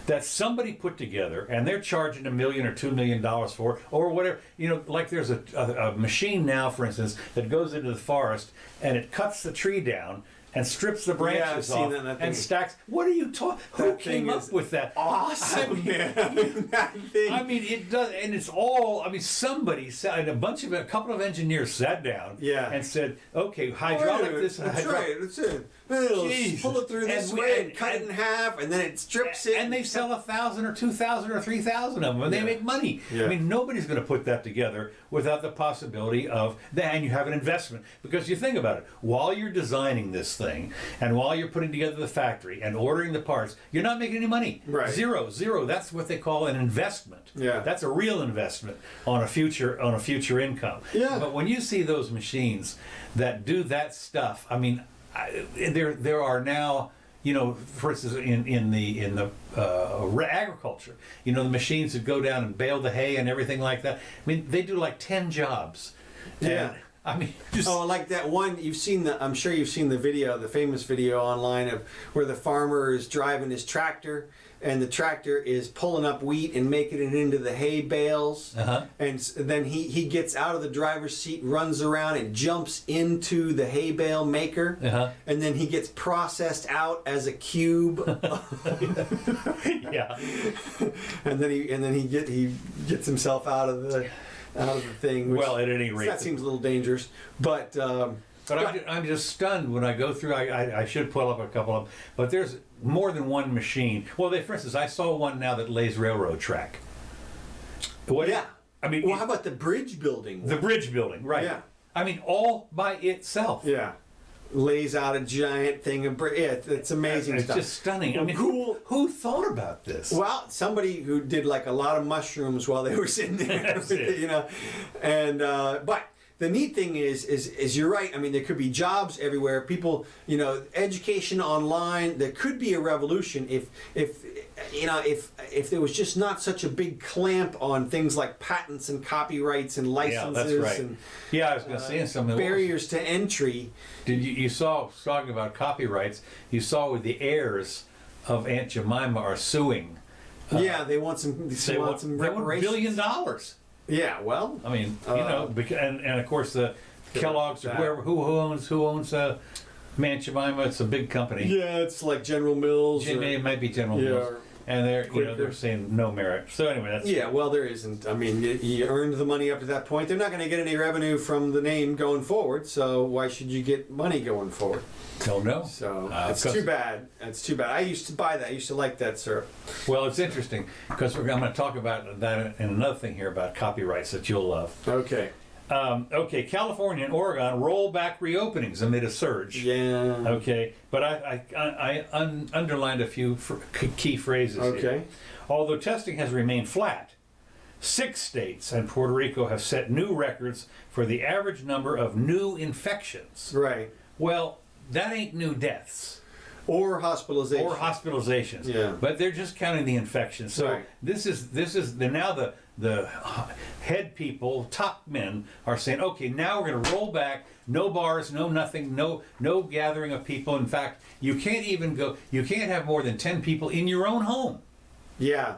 that somebody put together, and they're charging $1 million or $2 million for it, or whatever. You know, like there's a machine now, for instance, that goes into the forest and it cuts the tree down and strips the branches off and stacks. What are you talking? Who came up with that? Awesome, I mean, it does, and it's all. I mean, somebody sat, a couple of engineers sat down and said, "Okay, hydraulic this." That's right. That's it. Pull it through this way and cut it in half, and then it strips it. And they sell 1,000 or 2,000 or 3,000 of them, and they make money. I mean, nobody's going to put that together without the possibility of then you have an investment, because you think about it, while you're designing this thing and while you're putting together the factory and ordering the parts, you're not making any money. Right. Zero. That's what they call an investment. That's a real investment on a future income. But when you see those machines that do that stuff, I mean, there are now, you know, for instance, in the agriculture, you know, the machines that go down and bale the hay and everything like that. I mean, they do like 10 jobs. And, I mean, like that one I'm sure you've seen the video, the famous video online of where the farmer is driving his tractor, and the tractor is pulling up wheat and making it into the hay bales. And then he gets out of the driver's seat, runs around and jumps into the hay bale maker. And then he gets processed out as a cube. And then he gets himself out of the thing. Well, at any rate, that seems a little dangerous, but I'm just stunned when I go through. I should pull up a couple of them, but there's more than one machine. Well, for instance, I saw one now that lays railroad track. I mean, how about the bridge building? The bridge building, right? I mean, all by itself. lays out a giant thing of bread. Yeah, it's amazing It's stuff. just stunning. I mean, Cool. who thought about this? Well, somebody who did like a lot of mushrooms while they were sitting there, That's it. you know, and but the neat thing is you're right. I mean, there could be jobs everywhere. People, you know, education online. There could be a revolution if there was just not such a big clamp on things like patents and copyrights and Yeah, licenses that's right. and Yeah, I was going to say something. barriers to entry. Did you saw talking about copyrights? You saw with the heirs of Aunt Jemima are suing. Yeah, they want some. They want $1 reparations. billion. Yeah, well, I mean, you know, and of course the Kellogg's or whoever who owns Aunt Jemima. It's a big company. yeah, it's like General Mills. It might be General Yeah, Mills, or and they're Quaker. saying no merit. So anyway, that's Yeah, well, there isn't. I mean, you earned the money up to that point. They're not going to get any revenue from the name going forward, so why should you get money going forward? don't know. So it's 'cause- too bad. It's too bad. I used to buy that. I used to like that syrup. Well, it's interesting because I'm going to talk about that and another thing here about copyrights that you'll love. Okay. Okay, California and Oregon roll back reopenings amid a surge. Yeah. Okay, but I underlined a few key phrases here. Okay. Although testing has remained flat, 6 states and Puerto Rico have set new records for the average number of new infections. Right. Well, that ain't new deaths Or hospitalization. or hospitalizations. Yeah. But they're just counting the infections. So Right. this is now the head people, top men are saying, okay, now we're going to roll back. No bars, no nothing, no gathering of people. In fact, you can't have more than 10 people in your own home. Yeah.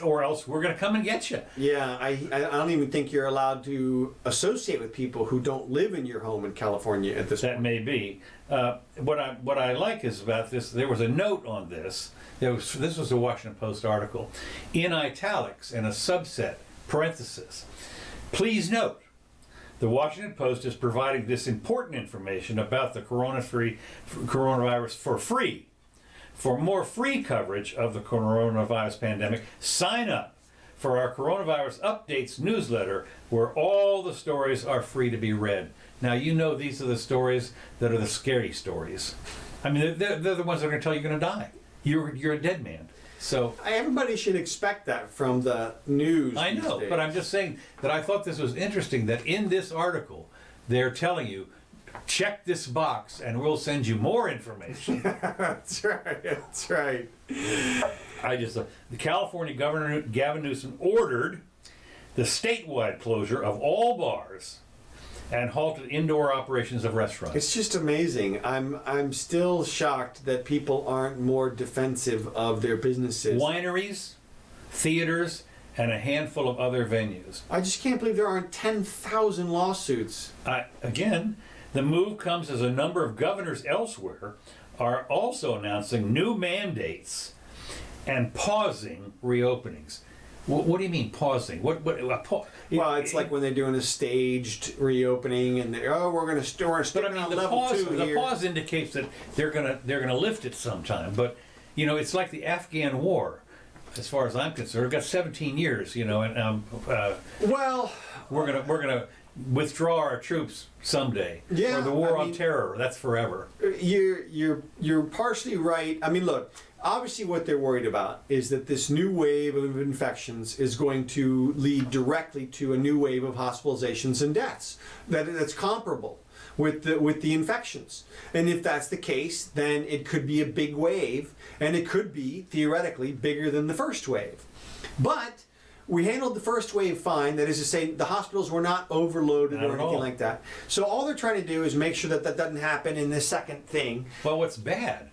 Or else we're going to come and get you. Yeah. I don't even think you're allowed to associate with people who don't live in your home in California at this That point. may be. What I like is about this. There was a note on this. This was a Washington Post article, in italics and a subset parenthesis. Please note, the Washington Post is providing this important information about the coronavirus for free. For more free coverage of the coronavirus pandemic, sign up for our Coronavirus Updates newsletter, where all the stories are free to be read. Now, you know these are the stories that are the scary stories. I mean, they're the ones that are going to tell you you're going to die. You're a dead man. So Everybody should expect that from the news. I know, these but days. I'm just saying that I thought this was interesting that in this article, they're telling you, check this box and we'll send you more information. That's right. That's right. The California Governor Gavin Newsom ordered the statewide closure of all bars and halted indoor operations of restaurants. It's just amazing. I'm still shocked that people aren't more defensive of their businesses. Wineries, theaters, and a handful of other venues. I just can't believe there aren't 10,000 lawsuits. Again, the move comes as a number of governors elsewhere are also announcing new mandates and pausing reopenings. What do you mean pausing? Well, it's like when they're doing a staged reopening, and we're going to stick But I on mean, the level 2 the here. pause indicates that they're gonna lift it sometime. But you know, it's like the Afghan War, as far as I'm concerned. We've got 17 years, you know, and Well, we're gonna withdraw our troops someday. Yeah, Or the war I on mean- terror. That's forever. you're partially right. I mean, look, obviously what they're worried about is that this new wave of infections is going to lead directly to a new wave of hospitalizations and deaths that's comparable with the infections. And if that's the case, then it could be a big wave, and it could be theoretically bigger than the first wave. But we handled the first wave fine. That is to say, the hospitals were not overloaded Not or at anything all. like that. So all they're trying to do is make sure that that doesn't happen in this second thing. Well, what's bad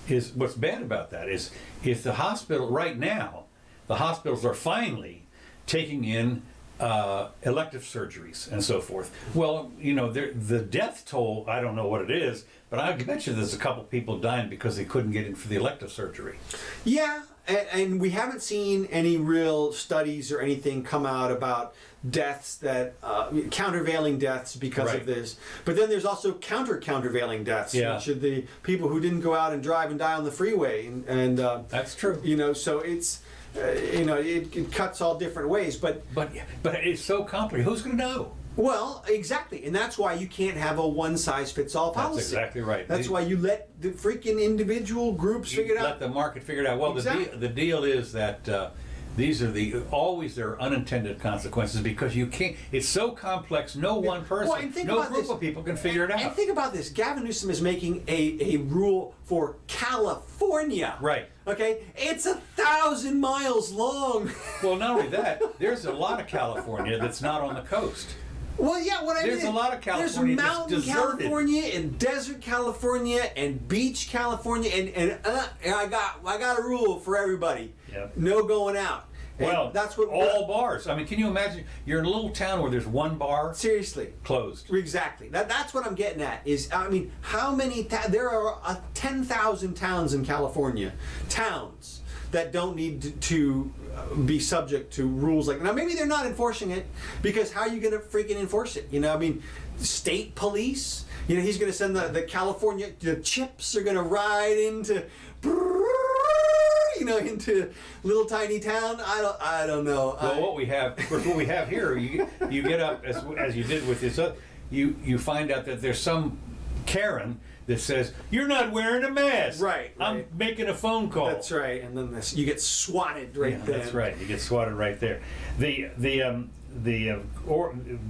about that is if the hospital right now, the hospitals are finally taking in elective surgeries and so forth. Well, you know, the death toll, I don't know what it is, but I bet you there's a couple people dying because they couldn't get in for the elective surgery. Yeah, and we haven't seen any real studies or anything come out about deaths that countervailing deaths because Right. of this. But then there's also countervailing deaths, Yeah. which are the people who didn't go out and drive and die on the freeway, and That's true. you know, so it's it cuts all different ways. But But it's so complicated. Who's going to know? Well, exactly, and that's why you can't have a one-size-fits-all policy. That's exactly right. That's why you let the freaking individual groups figure it out. Let the market figure it out. Well, Exactly. the deal is that these are always there are unenintended consequences because you can't. It's so complex. No one person, Well, and think no about group this. of people can figure it out. And think about this. Gavin Newsom is making a rule for California. Right. Okay? It's 1,000 miles long. Well, not only that, there's a lot of California that's not on the coast. Well, yeah, what I mean There's a lot of California There's that's mountain deserted. California and desert California and beach California and I got a rule for everybody. Yep. No going out. And Well, that's what all bars. I mean, can you imagine? You're in a little town where there's one bar seriously. closed. Exactly. That's what I'm getting at. Is I mean, how many? There are 10,000 towns in California, towns that don't need to be subject to rules like. Now, maybe they're not enforcing it because how are you going to freaking enforce it? You know, I mean, state police. You know, he's going to send the California. The chips are going to ride into. You know, into little tiny town. I don't know. Well, what we have, of course, what we have here, you get up as you did with this. You find out that there's some Karen that says you're not wearing a mask. Right. I'm making a phone call. That's right, and then you get swatted right there. That's right. You get swatted right there.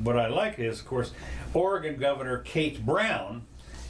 What I like is, of course, Oregon Governor Kate Brown.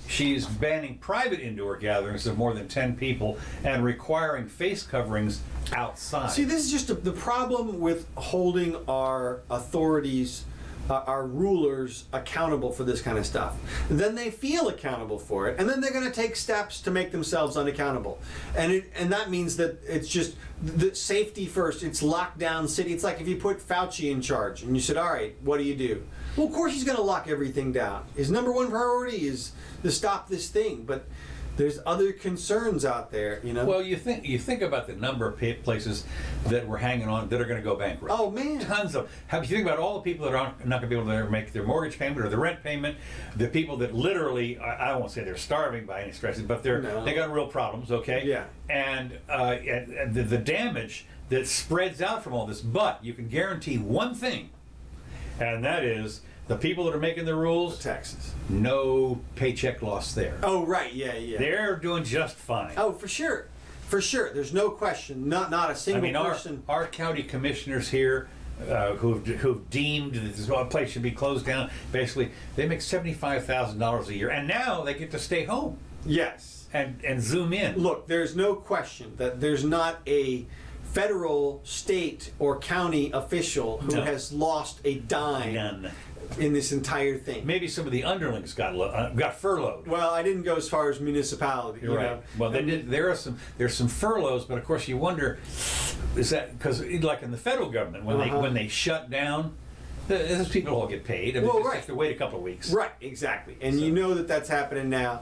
She's banning private indoor gatherings of more than 10 people and requiring face coverings outside. See, this is just the problem with holding our authorities, our rulers accountable for this kind of stuff. Then they feel accountable for it, and then they're going to take steps to make themselves unaccountable. And that means that it's just the safety first. It's lockdown city. It's like if you put Fauci in charge and you said, all right, what do? Well, of course he's going to lock everything down. His number one priority is to stop this thing, but there's other concerns out there, you know. Well, you think about the number of places that we're hanging on that are going to go bankrupt. Oh man, tons of. How you think about all the people that are not going to be able to make their mortgage payment or the rent payment, the people that literally, I won't say they're starving by any stretch, but they got real problems. Okay. Yeah. And the damage that spreads out from all this, but you can guarantee one thing, and that is. The people that are making the rules, Texas, no paycheck loss there. Oh right, yeah. They're doing just fine. Oh, for sure. There's no question. Not a single person. Our county commissioners here, who've deemed that this place should be closed down, basically they make $75,000 a year, and now they get to stay home. Yes. And zoom in. Look, there's no question that there's not a federal, state, or county official who has lost a dime. None. In this entire thing. Maybe some of the underlings got furloughed. Well, I didn't go as far as municipality. You're right. Know? Well, they did. There's some furloughs, but of course you wonder, is that because like in the federal government when they shut down, those people all get paid. I mean, just have to wait a couple of weeks. Right. Exactly. And you know that's happening now.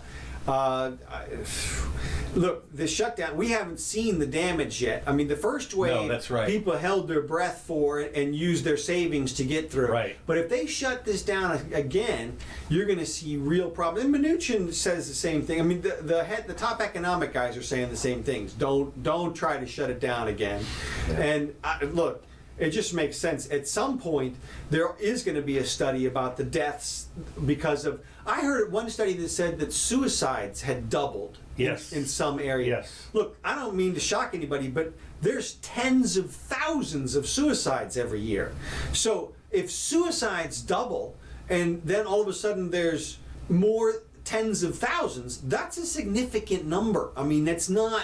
Look, the shutdown, we haven't seen the damage yet. I mean, the first wave, that's right. People held their breath for it and used their savings to get through. Right. But if they shut this down again, you're going to see real problems. And Mnuchin says the same thing. I mean, the top economic guys are saying the same things. Don't try to shut it down again. Yeah. And look, it just makes sense. At some point, there is going to be a study about the deaths because of. I heard one study that said that suicides had doubled. Yes. In some areas. Yes. Look, I don't mean to shock anybody, but there's tens of thousands of suicides every year. So if suicides double, and then all of a sudden there's more tens of thousands, that's a significant number. I mean, that's really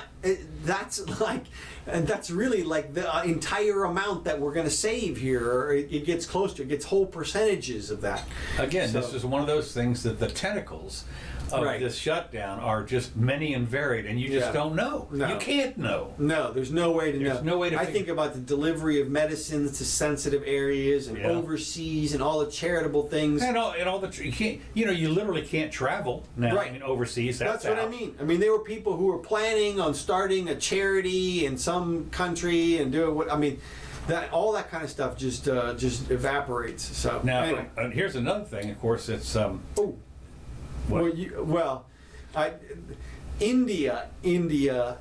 like the entire amount that we're going to save here, or it gets close to, it gets whole percentages of that. Again, this is one of those things that the tentacles of this shutdown are just many and varied, and you just don't know. No. You can't know. No, there's no way to know. There's no way to I think about the delivery of medicines to sensitive areas and overseas and all the charitable things. And all you can't, you literally can't travel now. Right. I mean, overseas. That's what I mean. I mean, there were people who were planning on starting a charity in some country and doing what. I mean, all that kind of stuff just evaporates. So now, anyway. Here's another thing. Of course, it's India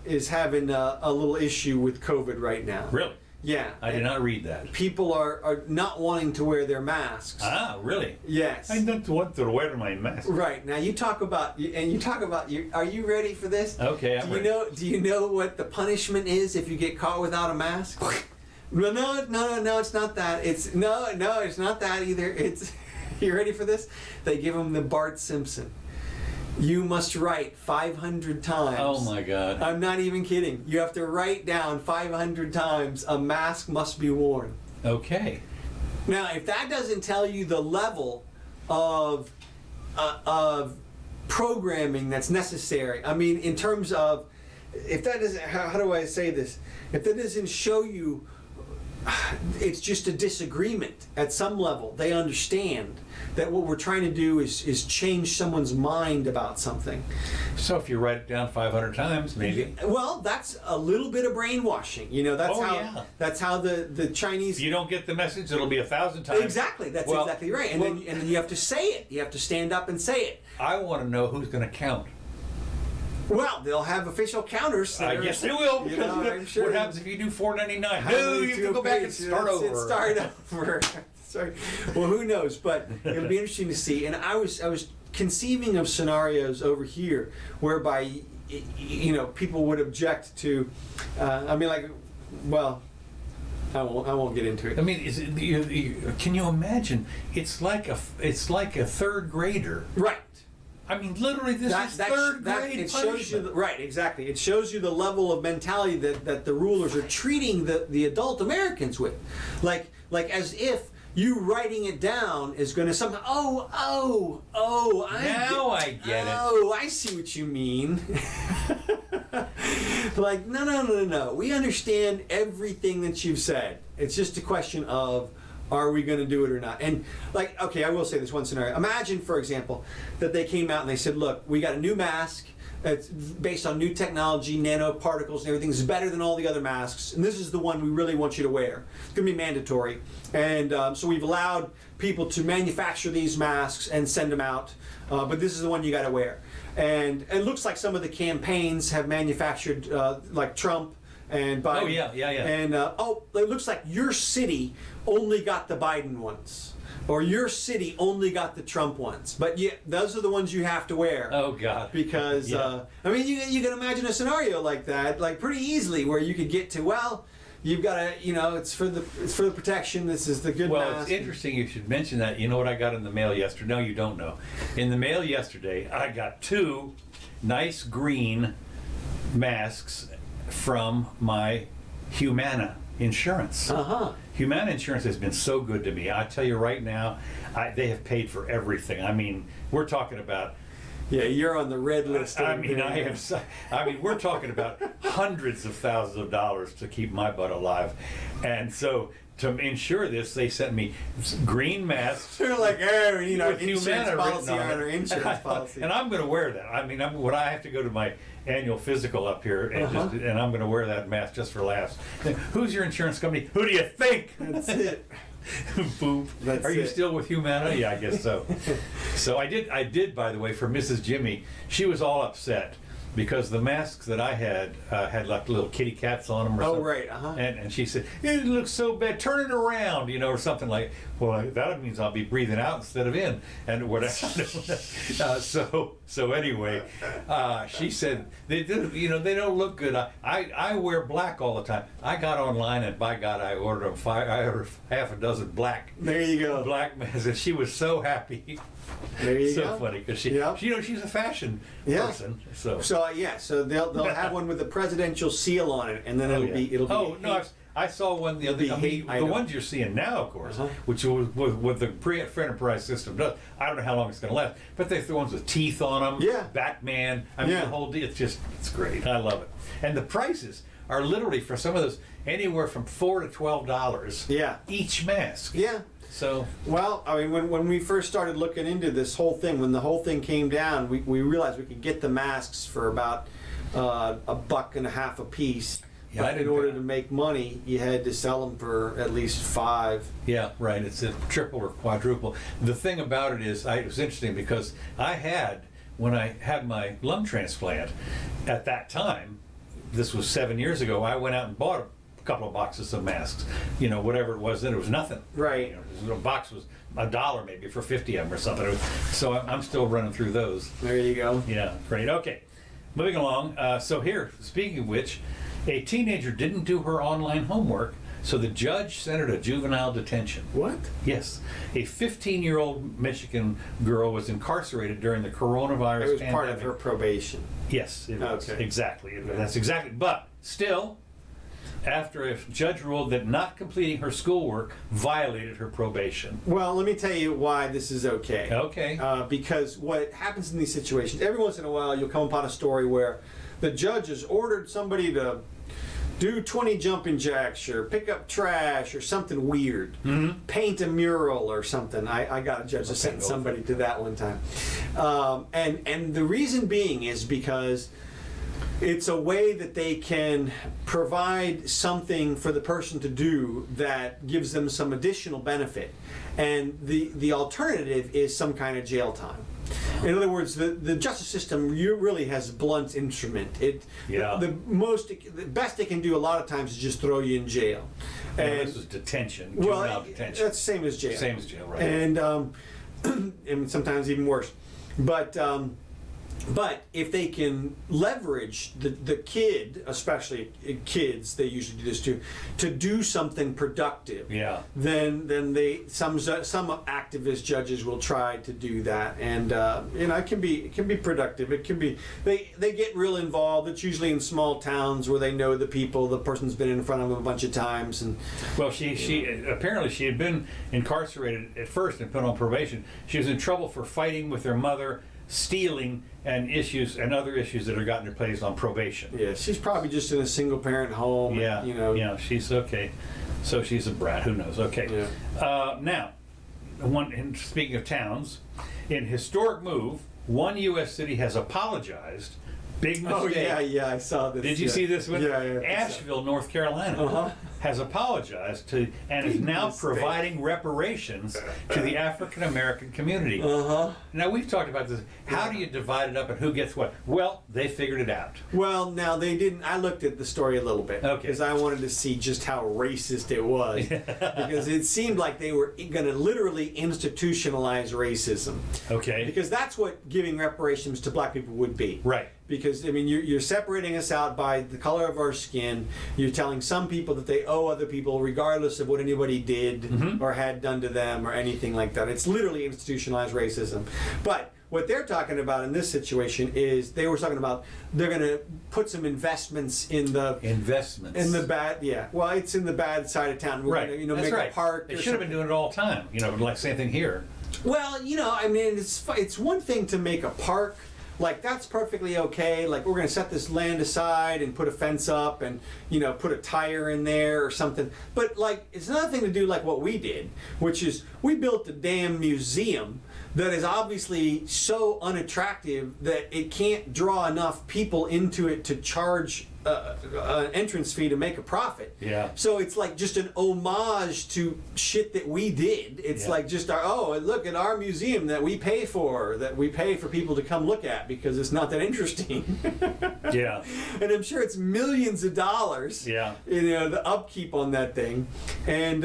is having a little issue with COVID right now. Really? Yeah. I did not read that. People are not wanting to wear their masks. Ah, really? Yes. I don't want to wear my mask. Right. Now you talk about, are you ready for this? Okay, I'm ready. Do you know what the punishment is if you get caught without a mask? No, it's not that. It's not that either. It's, you ready for this? They give them the Bart Simpson. You must write 500 times. Oh my God. I'm not even kidding. You have to write down 500 times a mask must be worn. Okay. Now, if that doesn't tell you the level of programming that's necessary, I mean, in terms of, if that doesn't, how do I say this? If that doesn't show you, it's just a disagreement at some level. They understand that what we're trying to do is change someone's mind about something. So if you write it down 500 times, maybe. Well, that's a little bit of brainwashing. You know, that's how the Chinese. If you don't get the message, it'll be 1,000 times. Exactly. That's exactly right. And then you have to say it. You have to stand up and say it. I want to know who's going to count. Well, they'll have official counters. Yes, they will. You know, I'm sure. What happens if you do 499? No, you have to go back and start over. Start over. Sorry. Well, who knows? But it'll be interesting to see. And I was conceiving of scenarios over here whereby, you know, people would object to. I mean, like, well, I won't get into it. I mean, can you imagine? It's like a third grader. Right. I mean, literally, this is third grade it punishment. shows you right, exactly. It shows you the level of mentality that the rulers are treating the adult Americans with, like as if you writing it down is going to somehow. I get it. Oh, I see what you mean. Like, no. We understand everything that you've said. It's just a question of, are we going to do it or not? And like, okay, I will say this one scenario. Imagine, for example, that they came out and they said, look, we got a new mask. It's based on new technology, nanoparticles and everything. It's better than all the other masks. And this is the one we really want you to wear. It's going to be mandatory. And so we've allowed people to manufacture these masks and send them out. But this is the one you got to wear. And it looks like some of the campaigns have manufactured, like Trump and Biden. Oh, yeah. And it looks like your city only got the Biden ones, or your city only got the Trump ones. But yeah, those are the ones you have to wear. Oh God! Because I mean, you can imagine a scenario like that, like pretty easily, where you could get to, well, you've got to, you know, it's for the protection. This is the good mask. Well, it's interesting you should mention that. You know what I got in the mail yesterday? No, you don't know. In the mail yesterday, I got 2 nice green masks from my Humana insurance. Humana insurance has been so good to me. I tell you right now, they have paid for everything. I mean, we're talking about. Yeah, you're on the red list. I mean, we're talking about hundreds of thousands of dollars to keep my butt alive, and so to insure this, they sent me green masks. They're like, oh, you know, insurance policy on our insurance policy. And I'm going to wear that. I mean, when I have to go to my annual physical up here, and I'm going to wear that mask just for laughs. Who's your insurance company? Who do you think? That's it. Boop. Are you still with Humana? Yeah, I guess so. So I did, by the way, for Mrs. Jimmy. She was all upset because the masks that I had like little kitty cats on them or something. Oh, right, And she said, it looks so bad, turn it around, you know, or something like, well, that means I'll be breathing out instead of in, and whatever. So anyway, she said, they don't look good. I wear black all the time. I got online, and by God, I ordered half a dozen black. There you go. Black masks, and she was so happy. There you go. So funny because she, she's a fashion person. So they'll have one with the presidential seal on it, and then it'll be. Oh no, I saw one the other day. The ones you're seeing now, of course, which was with the pre-enterprise system does. I don't know how long it's going to last, but they're the ones with teeth on them. Yeah. Batman. I mean, the whole deal. It's great. I love it. And the prices are literally for some of those anywhere from $4 to $12. Yeah. Each mask. Yeah. So, well, I mean, when we first started looking into this whole thing, when the whole thing came down, we realized we could get the masks for about $1.50 a piece. Yeah, but in order to make money, you had to sell them for at least $5. Yeah, right. It's a triple or quadruple. The thing about it is, it was interesting because when I had my lung transplant, at that time, this was 7 years ago, I went out and bought a couple of boxes of masks, you know, whatever it was. Then it was nothing. Right. You know, a box was $1 maybe for 50 of them or something. So I'm still running through those. There you go. Yeah, great. Okay, moving along. So here, speaking of which, a teenager didn't do her online homework, so the judge sent her to juvenile detention. What? Yes. A 15-year-old Michigan girl was incarcerated during the coronavirus It was pandemic. part of her probation. Yes, it was. Okay. Exactly. That's exactly. But still, after a judge ruled that not completing her schoolwork violated her probation. Well, let me tell you why this is okay. Okay. Because what happens in these situations, every once in a while you'll come upon a story where the judge has ordered somebody to do 20 jumping jacks or pick up trash or something weird, paint a mural or something. I got a judge to send somebody to that one time. And the reason being is because it's a way that they can provide something for the person to do that gives them some additional benefit. And the alternative is some kind of jail time. In other words, the justice system really has a blunt instrument. The best it can do a lot of times is just throw you in jail. And this was detention, juvenile detention. That's the same as jail. Same as jail, right? And and sometimes even worse. But if they can leverage the kid, especially kids, they usually do this too, to do something productive. Yeah. Then some activist judges will try to do that, and it can be productive. It can be they get real involved. It's usually in small towns where they know the people. The person's been in front of them a bunch of times, and well, she apparently she had been incarcerated at first and put on probation. She was in trouble for fighting with her mother, stealing, and other issues that are gotten her placed on probation. Yeah, she's probably just in a single parent home. Yeah, yeah, she's okay. So she's a brat. Who knows? Okay. Yeah. Now, speaking of towns, in historic move, one U.S. city has apologized. Big mistake. Oh yeah, I saw this. Did you see this one? Yeah. Ashville, North Carolina, has apologized to and is now providing reparations to the African American community. Now we've talked about this. How do you divide it up and who gets what? Well, they figured it out. Well, now they didn't. I looked at the story a little bit because I wanted to see just how racist it was, because it seemed like they were going to literally institutionalize racism. Okay. Because that's what giving reparations to black people would be. Right. Because, I mean, you're separating us out by the color of our skin. You're telling some people that they owe other people regardless of what anybody did or had done to them or anything like that. It's literally institutionalized racism. But what they're talking about in this situation is they were talking about they're going to put some investments in the... Investments. In the bad, yeah. Well, it's in the bad side of town. We're right. going to, That's make right. a park. They should have been doing it all the time. Like same thing here. Well, I mean, it's one thing to make a park. Like, that's perfectly okay. Like, we're going to set this land aside and put a fence up and, put a tire in there or something. But, like, it's another thing to do like what we did, which is we built a damn museum that is obviously so unattractive that it can't draw enough people into it to charge an entrance fee to make a profit. Yeah. So it's like just an homage to shit that we did. It's like just look at our museum that we pay for people to come look at because it's not that interesting. Yeah. And I'm sure it's millions of dollars. Yeah. The upkeep on that thing. And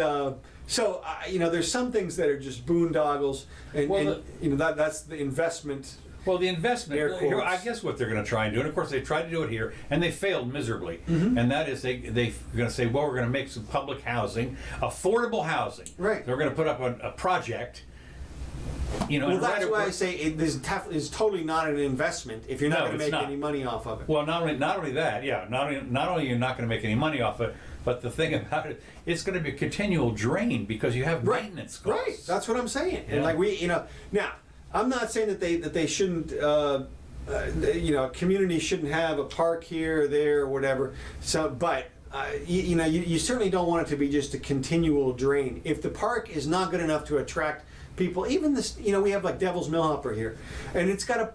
so there's some things that are just boondoggles, and that's the investment. Well, the investment, I guess what they're going to try and do, and of course they tried to do it here, and they failed miserably, and that is they're going to say, well, we're going to make some public housing, affordable housing. Right. They're going to put up a project. Well, that's why I say it is totally not an investment if you're not going to make any money off of it. Well, not only that, yeah, not only you're not going to make any money off it, but the thing about it, it's going to be a continual drain because you have maintenance costs. Right, that's what I'm saying. Yeah. And like now, I'm not saying that they shouldn't, a community shouldn't have a park here or there or whatever. So, but you certainly don't want it to be just a continual drain. If the park is not good enough to attract people, even this, we have like Devil's Millhopper here, and it's got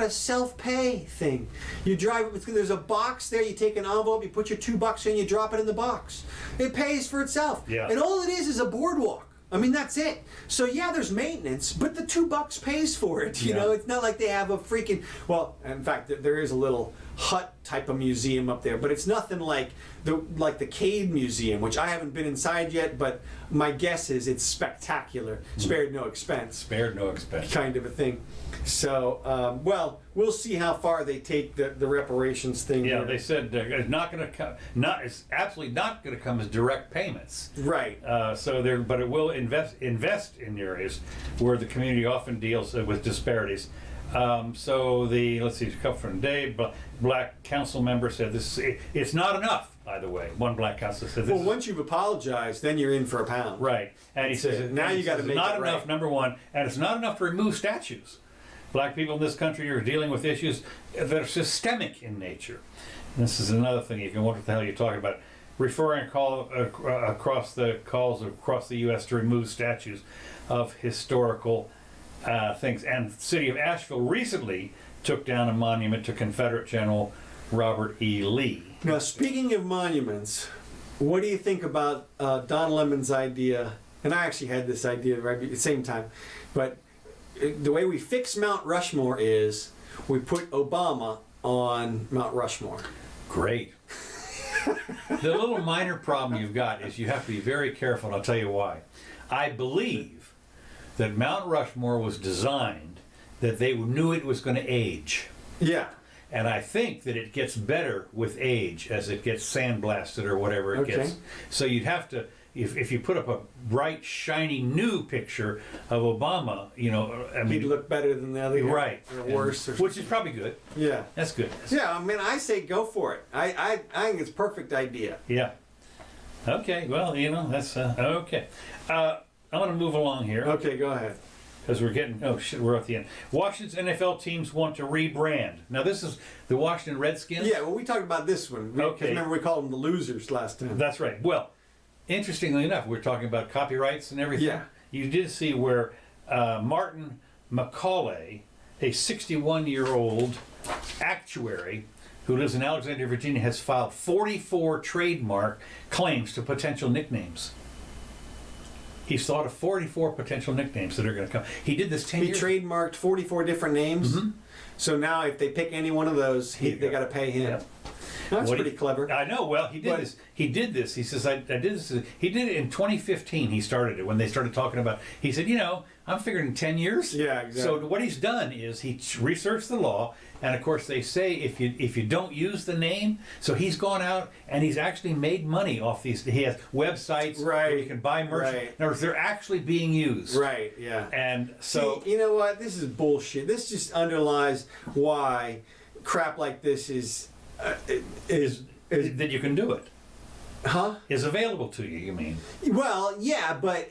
a self-pay thing. You drive, there's a box there. You take an envelope, you put your $2 in, you drop it in the box. It pays for itself. Yeah. And all it is a boardwalk. I mean, that's it. So yeah, there's maintenance, but the $2 pays for it. You know, it's not like they have a freaking. Well, in fact, there is a little hut type of museum up there, but it's nothing like the Cade Museum, which I haven't been inside yet, but my guess is it's spectacular. Spared no expense. Spared no expense. Kind of a thing. So, well, we'll see how far they take the reparations thing. Yeah, here. they said it's not going to come. It's absolutely not going to come as direct payments. Right. But it will invest in areas where the community often deals with disparities. So let's see, a couple from Dave, black council member said it's not enough. By the way, one black councilor said this. Well, once you've apologized, then you're in for a pound. Right, and he says now you got to make it not right. enough. Number one, and it's not enough to remove statues. Black people in this country are dealing with issues that are systemic in nature. And this is another thing. You can wonder what the hell you're talking about. Referring across the U.S. to remove statues of historical things. And the city of Asheville recently took down a monument to Confederate General Robert E. Lee. Now, speaking of monuments, what do you think about Don Lemon's idea? And I actually had this idea right at the same time, but the way we fix Mount Rushmore is we put Obama on Mount Rushmore. Great. The little minor problem you've got is you have to be very careful, and I'll tell you why. I believe that Mount Rushmore was designed that they knew it was going to age. Yeah. And I think that it gets better with age as it gets sandblasted or whatever it gets. So you'd have to, if you put up a bright, shiny, new picture of Obama, I mean, He'd look better than the other guy. right, Or worse. which is probably good. Yeah. That's good. Yeah, I mean, I say go for it. I think it's a perfect idea. Yeah. Okay. Well, that's okay. I'm going to move along here. Okay, go ahead. Because we're at the end. Washington's NFL teams want to rebrand. Now this is the Washington Redskins. Yeah, well, we talked about this one. Okay. Remember we called them the losers last time. That's right. Well, interestingly enough, we're talking about copyrights and everything. Yeah. You did see where Martin McCauley, a 61-year-old actuary who lives in Alexandria, Virginia, has filed 44 trademark claims to potential nicknames. He's thought of 44 potential nicknames that are going to come. He did this 10 years He trademarked 44 different names. Mm-hmm. So now if they pick any one of those, they got to pay him. Yep. That's What pretty clever. I know. Well, he did this. He did this. He says, I did this. He did it in 2015. He started it when they started talking about. He said, I'm figuring 10 years. Yeah, exactly. So what he's done is he researched the law, and of course they say if you don't use the name, so he's gone out and he's actually made money off these. He has websites where you can buy merch. Right. In other words, they're actually being used. Right. Yeah. And so See, you know what? This is bullshit. This just underlies why crap like this is that you can do it. Huh? Is available to you. You mean? Well, yeah, but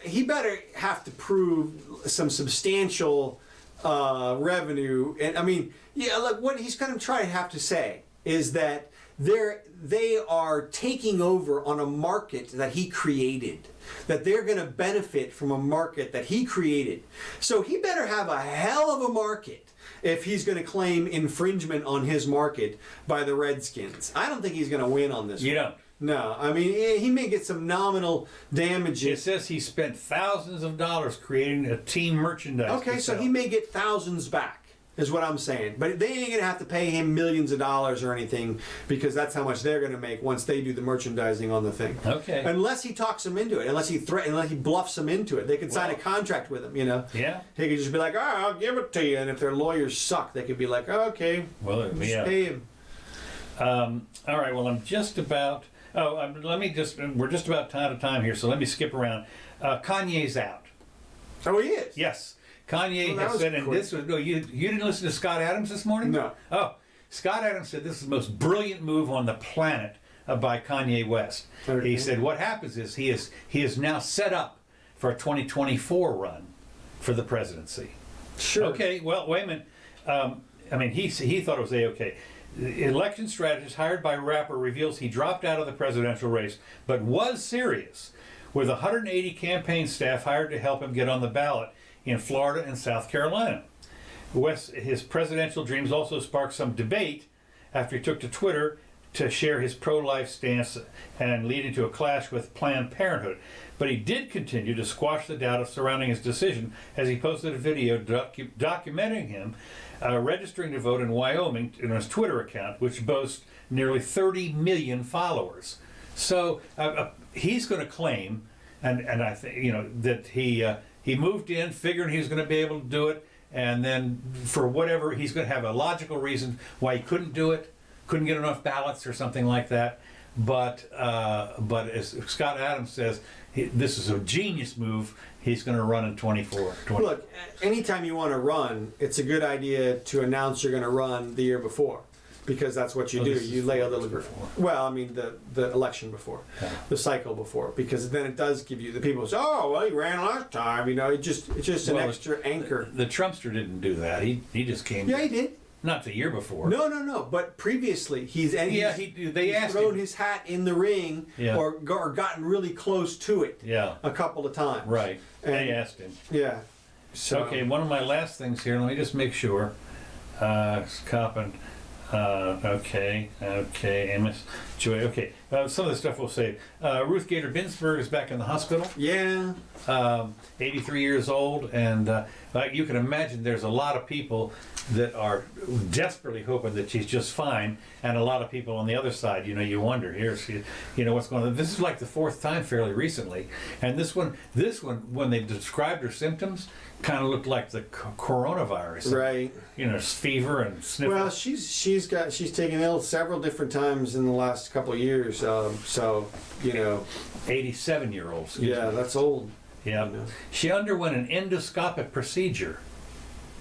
he better have to prove some substantial revenue, and I mean, look, what he's going to have to say is that they are taking over on a market that he created, that they're going to benefit from a market that he created. So he better have a hell of a market if he's going to claim infringement on his market by the Redskins. I don't think he's going to win on this. You one. don't. No, I mean, he may get some nominal damages. It says he spent thousands of dollars creating a team merchandise. Okay, so he may get thousands back, is what I'm saying. But they ain't going to have to pay him millions of dollars or anything, because that's how much they're going to make once they do the merchandising on the thing. Okay. Unless he talks them into it, unless he bluffs them into it. They could sign a contract with him, Yeah. He could just be like, I'll give it to you. And if their lawyers suck, they could be like, okay, Well, just pay him. All right, well, I'm just about... we're just about out of time here, so let me skip around. Kanye's out. Oh, he is? Yes. Kanye Well, has said, and quick. this was, you didn't listen to Scott Adams this morning? No. Oh, Scott Adams said this is the most brilliant move on the planet by Kanye West. Okay. He said what happens is he is now set up for a 2024 run for the presidency. Sure. Okay, well, wait a minute. He thought it was A-okay. The election strategist hired by rapper reveals he dropped out of the presidential race, but was serious, with 180 campaign staff hired to help him get on the ballot in Florida and South Carolina. His presidential dreams also sparked some debate after he took to Twitter to share his pro-life stance and leading to a clash with Planned Parenthood. But he did continue to squash the doubt surrounding his decision as he posted a video documenting him registering to vote in Wyoming in his Twitter account, which boasts nearly 30 million followers. So he's going to claim, and I think that he moved in figuring he was going to be able to do it, and then for whatever he's going to have a logical reason why he couldn't do it, couldn't get enough ballots or something like that. But as Scott Adams says, this is a genius move. He's going to run in 24. Look, anytime you want to run, it's a good idea to announce you're going to run the year before, because that's what you do. You lay a little. Well, I mean the election before, the cycle before, because then it does give you the people say, oh, well, he ran last time. It's just an extra anchor. The Trumpster didn't do that. He just came. Yeah, he did. Not the year before. No. But previously, he's thrown his hat in the ring, or gotten really close to it. Yeah. A couple of times. Right. And they asked him. Yeah. So. Okay. One of my last things here. Let me just make sure. Coppin. Okay. Amos. Joy. Okay. Some of the stuff we'll say. Ruth Gator Binsberg is back in the hospital. Yeah. 83 years old, and you can imagine there's a lot of people that are desperately hoping that she's just fine, and a lot of people on the other side, you wonder, what's going on. This is like the fourth time fairly recently, and this one, when they described her symptoms, kind of looked like the coronavirus. Right. Fever and sniffle. Well, she's taken ill several different times in the last couple of years, 87-year-old. Yeah, that's old. Yeah. She underwent an endoscopic procedure.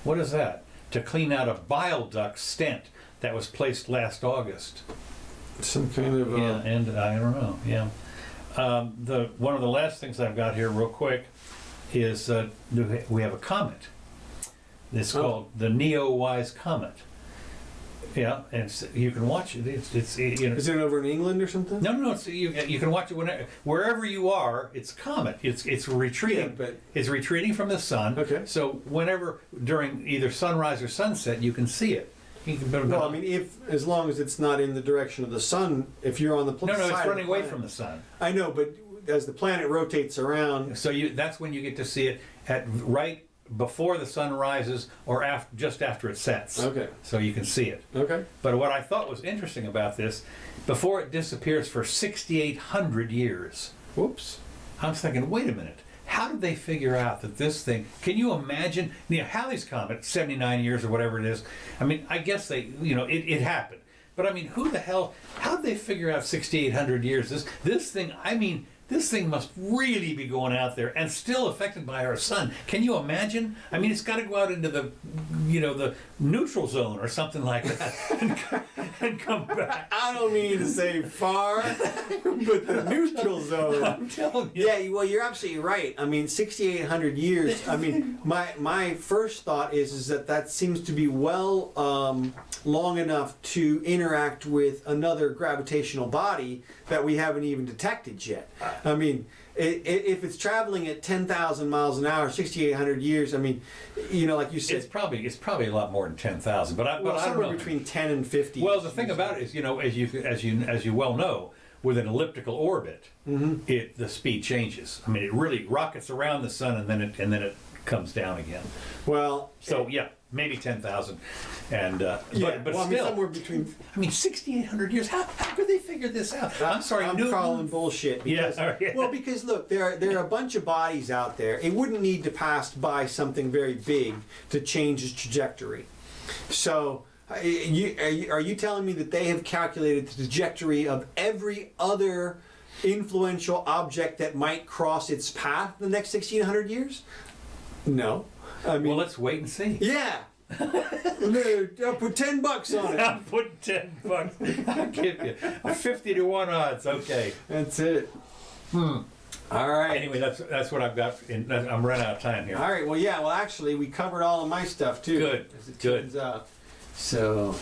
What is that? To clean out a bile duct stent that was placed last August. Some kind of and I don't know. Yeah. One of the last things I've got here, real quick, is we have a comet. It's called the Neowise Comet. Yeah, and you can watch it. It's Is it over in England or something? No. You can watch it wherever you are. It's comet. It's retreating. Yeah, but it's retreating from the sun. Okay. So whenever during either sunrise or sunset, you can see it. Well, I mean, as long as it's not in the direction of the sun, if you're on the no, side it's running of the away planet, from the sun. I know, but as the planet rotates around, So that's when you get to see it at right before the sun rises or just after it sets. Okay. So you can see it. Okay. But what I thought was interesting about this, before it disappears for 6,800 years. Whoops. I was thinking, wait a minute. How did they figure out that this thing? Can you imagine? Halley's Comet, 79 years or whatever it is. I mean, I guess it happened. But I mean, who the hell? How did they figure out 6,800 years? This thing. I mean, this thing must really be going out there and still affected by our sun. Can you imagine? I mean, it's got to go out into the, the neutral zone or something like that and come back. I don't mean to say far, but the neutral zone. I'm telling you. Yeah, well, you're absolutely right. I mean, 6,800 years. I mean, my first thought is that seems to be long enough to interact with another gravitational body that we haven't even detected yet. I mean, if it's traveling at 10,000 miles an hour, 6,800 years, I mean, like you said, it's probably a lot more than 10,000. But I don't somewhere know. between 10 and 50. Well, the thing about it is, as you well know, with an elliptical orbit, the speed changes. I mean, it really rockets around the sun and then it comes down again. Well, so maybe 10,000, and but well, still, I mean, somewhere between. I mean, 6,800 years. How could they figure this out? I'm sorry, I'm calling bullshit. Because, well, because look, there are a bunch of bodies out there. It wouldn't need to pass by something very big to change its trajectory. So, are you telling me that they have calculated the trajectory of every other influential object that might cross its path in the next 1,600 years? No. I mean, well, let's wait and see. Yeah. I'll put $10 on it. I'll put $10. I'll give you 50 to 1 odds. Okay. That's it. All right. Anyway, that's what I've got. I'm running out of time here. All right. Well, yeah. Well, actually, we covered all of my stuff too. Good. As it Good. turns out. So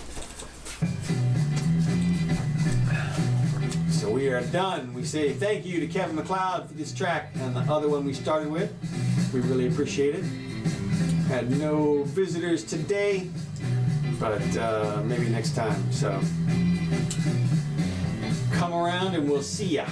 we are done. We say thank you to Kevin MacLeod for this track and the other one we started with. We really appreciate it. Had no visitors today, but maybe next time. So come around and we'll see ya.